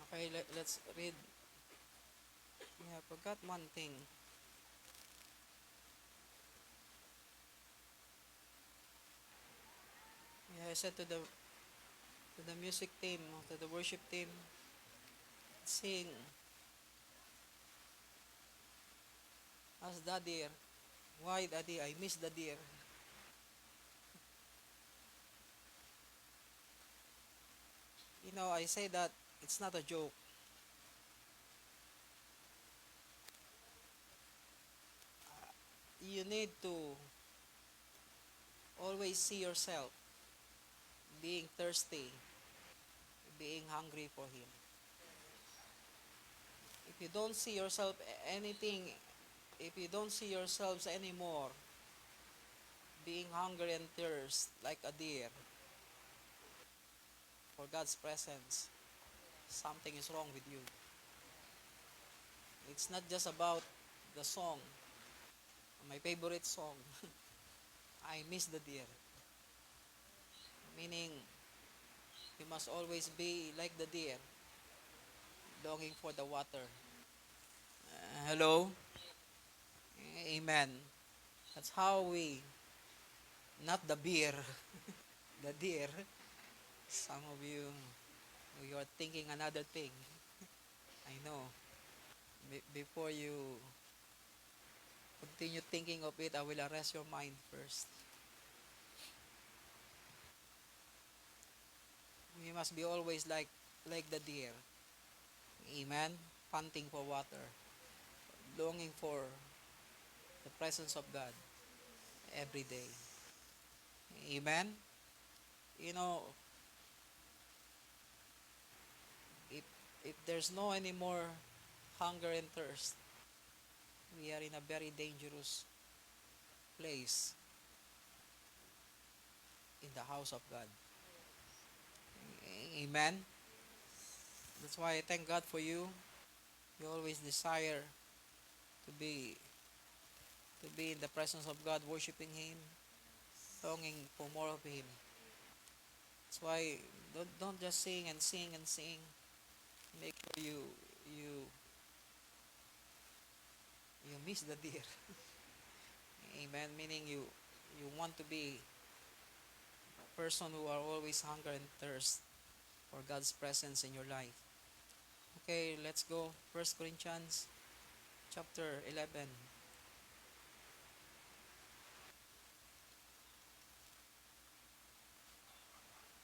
Okay, let's read. I forgot one thing. I said to the music team, to the worship team, Sing as the deer. Why, Daddy? I miss the deer. I say that it's not a joke. You need to always see yourself being thirsty, being hungry for Him. If you don't see yourself anything, if you don't see yourselves anymore being hungry and thirst like a deer for God's presence, something is wrong with you. It's not just about the song, my favorite song, I miss the deer. Meaning, you must always be like the deer, longing for the water. Hello? Amen. That's how we, not the beer, the deer. Some of you are thinking another thing. I know. Before you continue thinking of it, I will arrest your mind first. We must be always like the deer. Amen. Panting for water, longing for the presence of God every day. Amen. You know, if if there's no any more hunger and thirst, we are in a very dangerous place in the house of God. Amen. That's why I thank God for you. You always desire to be to be in the presence of God, worshiping Him, longing for more of Him. That's why don't just sing and sing and sing. Make sure you you miss the deer. Amen. Meaning you want to be a person who are always hunger and thirst for God's presence in your life. Okay, let's go. First Corinthians chapter 11.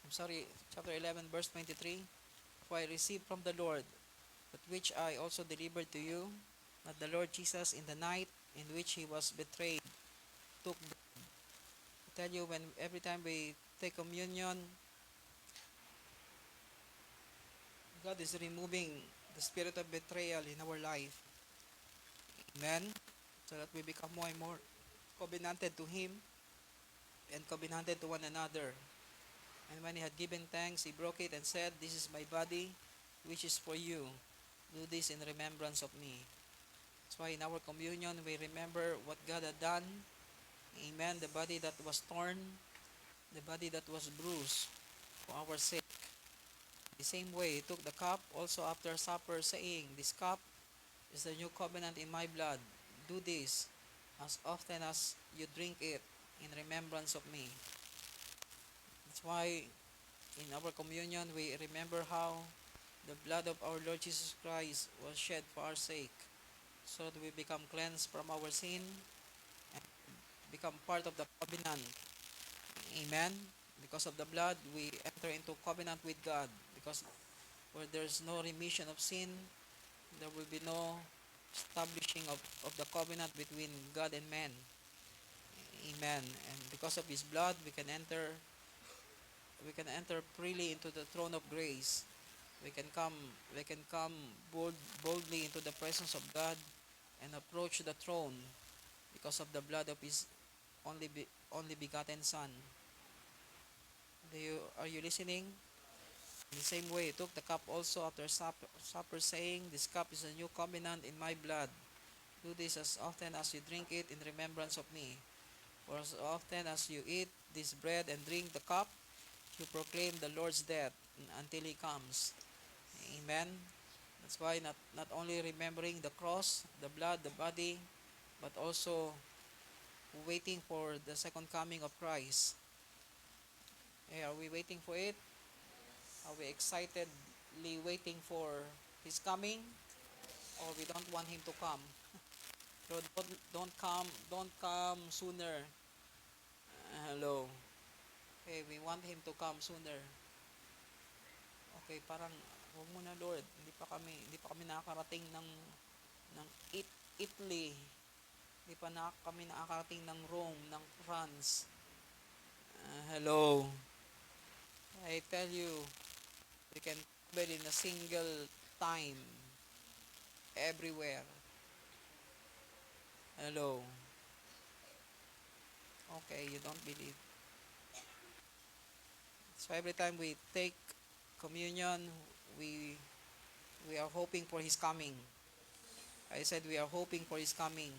I'm sorry, chapter 11 verse 23. For I received from the Lord that which I also delivered to you, that the Lord Jesus in the night in which He was betrayed took bread. I tell you, when every time we take communion, God is removing the spirit of betrayal in our life. Amen. So that we become more and more covenanted to Him and covenanted to one another. And when He had given thanks, He broke it and said, "This is my body, which is for you. Do this in remembrance of me." That's why in our communion, we remember what God had done. Amen. The body that was torn, the body that was bruised for our sake. The same way, He took the cup also after supper, saying, "This cup is the new covenant in my blood. Do this as often as you drink it in remembrance of me." That's why in our communion, we remember how the blood of our Lord Jesus Christ was shed for our sake, so that we become cleansed from our sin and become part of the covenant. Amen. Because of the blood, we enter into covenant with God. Because where there's no remission of sin, there will be no establishing of the covenant between God and man. Amen. And because of His blood, we can enter freely into the throne of grace. We can come boldly into the presence of God and approach the throne because of the blood of His only begotten Son. Are you listening? In the same way, He took the cup also after supper, saying, "This cup is a new covenant in my blood. Do this as often as you drink it in remembrance of me. For as often as you eat this bread and drink the cup, you proclaim the Lord's death until He comes." Amen. That's why not only remembering the cross, the blood, the body, but also waiting for the second coming of Christ. Hey, are we waiting for it? Are we excitedly waiting for He's coming, or we don't want him to come. Lord, don't come sooner. Hello. Okay, we want him to come sooner. Okay, parang huwag mo na Lord, hindi pa kami nakakarating ng Italy. Hindi pa kami nakakarating ng Rome, ng France. Hello. I tell you, we can travel in a single time everywhere. Hello. Okay, you don't believe. So every time we take communion, we we are hoping for his coming. I said we are hoping for his coming.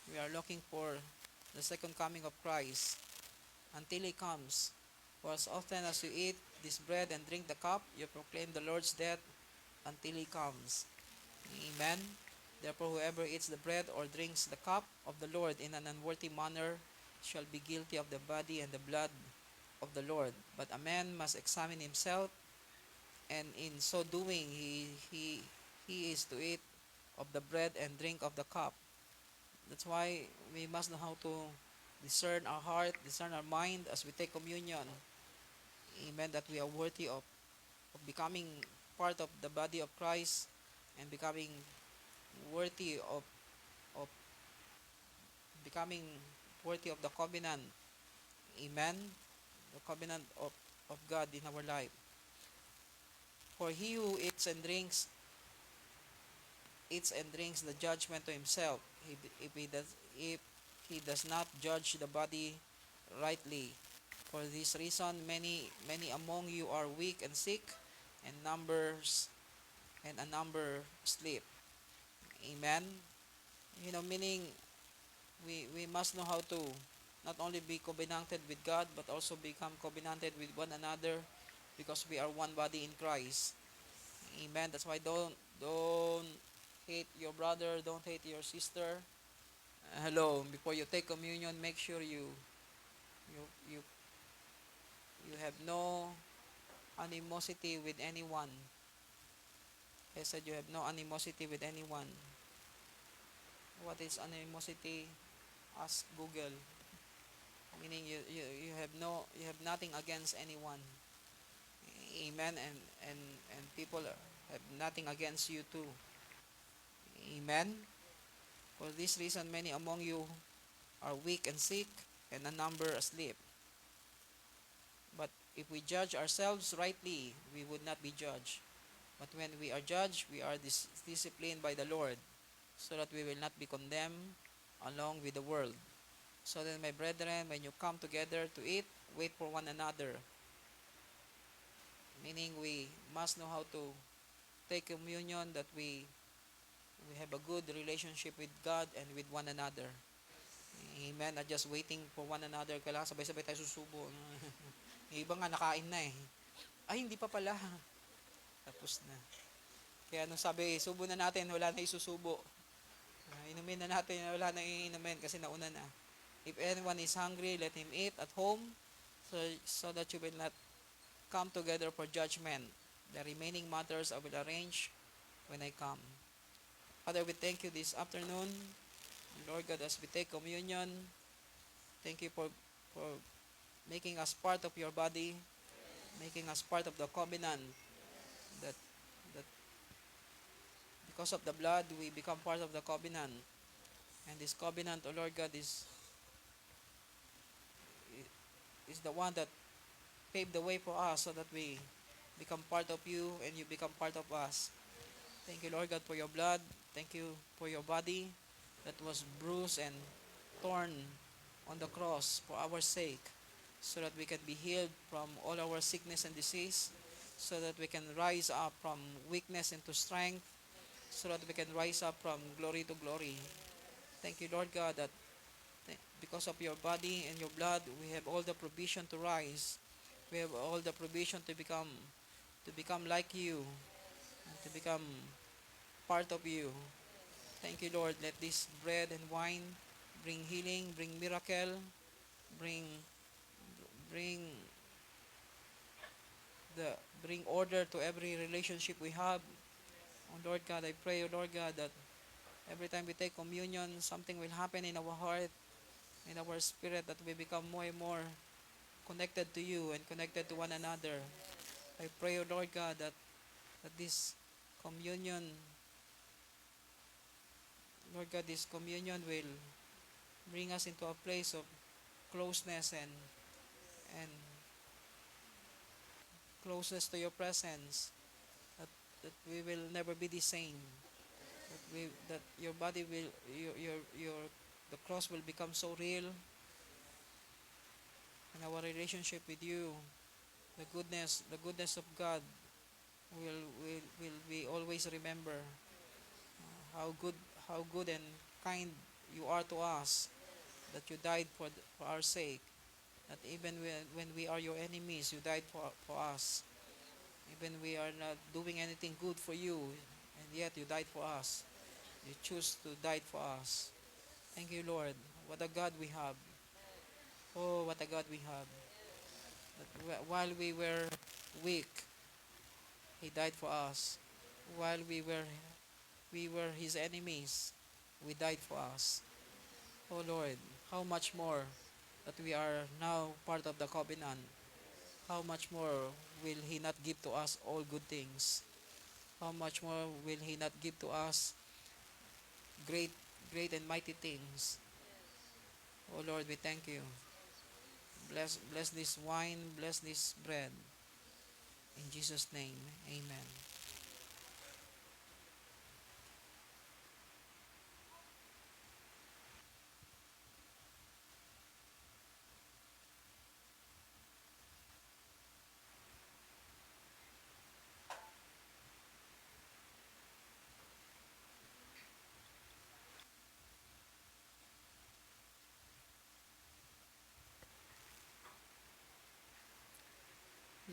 We are looking for the second coming of Christ until he comes. For as often as you eat this bread and drink the cup, you proclaim the Lord's death until he comes. Amen. Therefore, whoever eats the bread or drinks the cup of the Lord in an unworthy manner shall be guilty of the body and the blood of the Lord. But a man must examine himself, and in so doing, he is to eat of the bread and drink of the cup. That's why we must know how to discern our heart, discern our mind as we take communion. Amen. That we are worthy of becoming part of the body of Christ and becoming worthy of becoming worthy of the covenant. Amen. The covenant of God in our life. For he who eats and drinks the judgment to himself, if he does not judge the body rightly. For this reason, many among you are weak and sick, and a number sleep. Amen. Meaning we must know how to not only be covenanted with God, but also become covenanted with one another, because we are one body in Christ. Amen. That's why don't hate your brother, don't hate your sister. Hello. Before you take communion, make sure you you you have no animosity with anyone. I said you have no animosity with anyone. What is animosity? Ask Google. Meaning you have nothing against anyone. Amen. And people have nothing against you too. Amen. For this reason, many among you are weak and sick, and a number asleep. But if we judge ourselves rightly, we would not be judged. But when we are judged, we are disciplined by the Lord, so that we will not be condemned along with the world. So then, my brethren, when you come together to eat, wait for one another. Meaning we must know how to take communion, that we have a good relationship with God and with one another. Amen. Not just waiting for one another. Kailangan sabay-sabay tayo susubo. Yung iba nga nakain na eh. Ay, hindi pa pala. Tapos na. Kaya nung sabi, subo na natin, wala na isusubo. Inumin na natin, wala na iinumin kasi nauna na. If anyone is hungry, let him eat at home, so that you will not come together for judgment. The remaining matters I will arrange when I come. Father, we thank you this afternoon. Lord God, as we take communion, thank you for making us part of your body, making us part of the covenant, that because of the blood, we become part of the covenant. And this covenant, O Lord God, is the one that paved the way for us, so that we become part of you and you become part of us. Thank you, Lord God, for your blood. Thank you for your body that was bruised and torn on the cross for our sake, so that we can be healed from all our sickness and disease, so that we can rise up from weakness into strength, so that we can rise up from glory to glory. Thank you, Lord God, that because of your body and your blood, we have all the provision to rise. We have all the provision to become like you, and to become part of you. Thank you, Lord. Let this bread and wine bring healing, bring miracle, bring bring bring order to every relationship we have. Oh Lord God, I pray, oh Lord God, that every time we take communion, something will happen in our heart, in our spirit, that we become more and more connected to you and connected to one another. I pray, O Lord God, that this communion, Lord God, this communion will bring us into a place of closeness and closeness to your presence, that, that we will never be the same, that your body will, the cross will become so real, and our relationship with you, the goodness of God will we always remember how good how good and kind you are to us, that you died for our sake, that even when we are your enemies, you died for us, even we are not doing anything good for you, and yet you died for us, you choose to die for us. Thank you, Lord. What a God we have. Oh, what a God we have, that while we were weak, he died for us. While we were his enemies, we died for us. Oh Lord, how much more that we are now part of the covenant, how much more will he not give to us all good things? How much more will he not give to us great great and mighty things? Oh Lord, we thank you. Bless this wine, bless this bread. In Jesus' name, amen.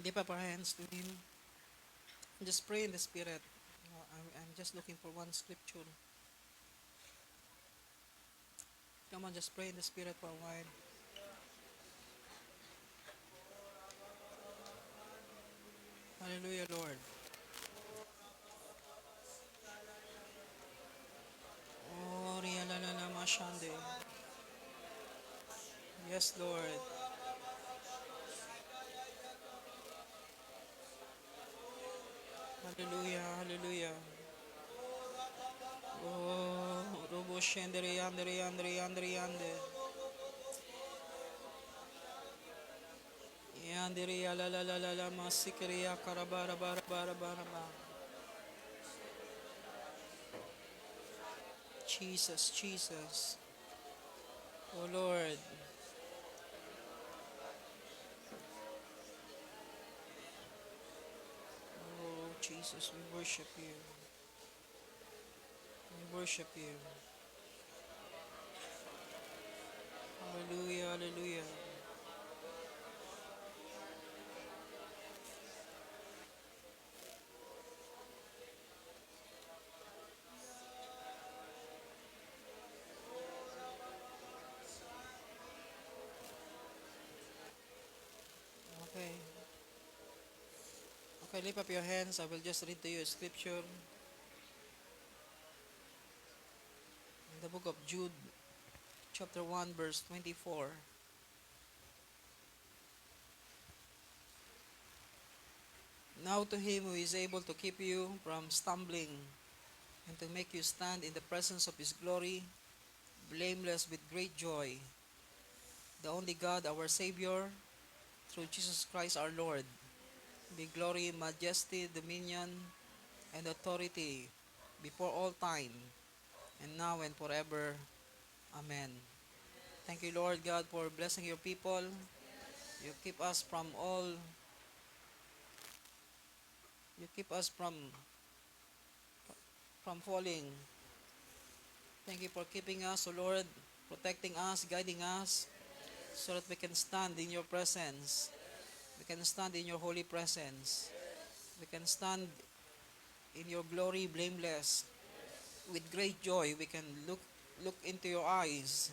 Lift up our hands to him. Just pray in the spirit. I'm just looking for one scripture. Come on, just pray in the spirit for a while. Hallelujah, Lord. Oh, rialalala mashande. Yes, Lord. Hallelujah, hallelujah. Oh, robo shendere yandere yandere yandere yande. Yandere yalalalala masikere yakarabara bara bara bara bara. Jesus, Jesus. Oh Lord. Oh Jesus, we worship you. We worship you. Hallelujah, hallelujah. Okay. Okay, lift up your hands. I will just read to you a scripture in the book of Jude, chapter 1, verse 24. Now to him who is able to keep you from stumbling and to make you stand in the presence of his glory, blameless with great joy, the only God, our Savior, through Jesus Christ our Lord, be glory, majesty, dominion, and authority before all time, and now and forever. Amen. Thank you, Lord God, for blessing your people. You keep us from all, you keep us from falling. Thank you for keeping us, O Lord, protecting us, guiding us, so that we can stand in your presence. We can stand in your holy presence. We can stand in your glory blameless. With great joy, we can look into your eyes.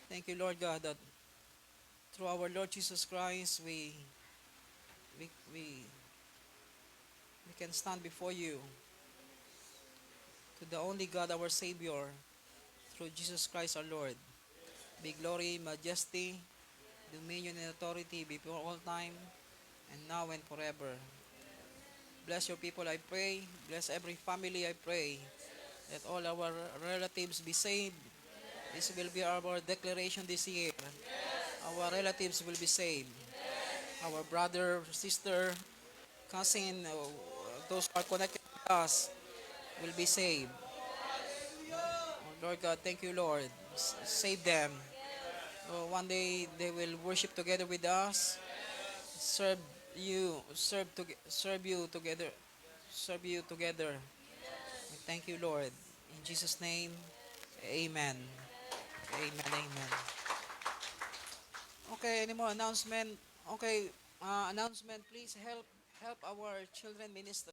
Thank you, Lord God, that through our Lord Jesus Christ, we can stand before you. To the only God, our Savior, through Jesus Christ our Lord, be glory, majesty, dominion, and authority before all time, and now and forever. Bless your people, I pray. Bless every family, I pray. Let all our relatives be saved. This will be our declaration this year. Our relatives will be saved. Our brother, sister, cousin, those who are connected with us will be saved. Oh, Lord God, thank you, Lord. Save them. Oh, one day they will worship together with us, serve serve you together, serve you together. We thank you, Lord. In Jesus' name, Amen. Amen. Amen. Okay, any more announcement? Okay, announcement. Please help our children minister.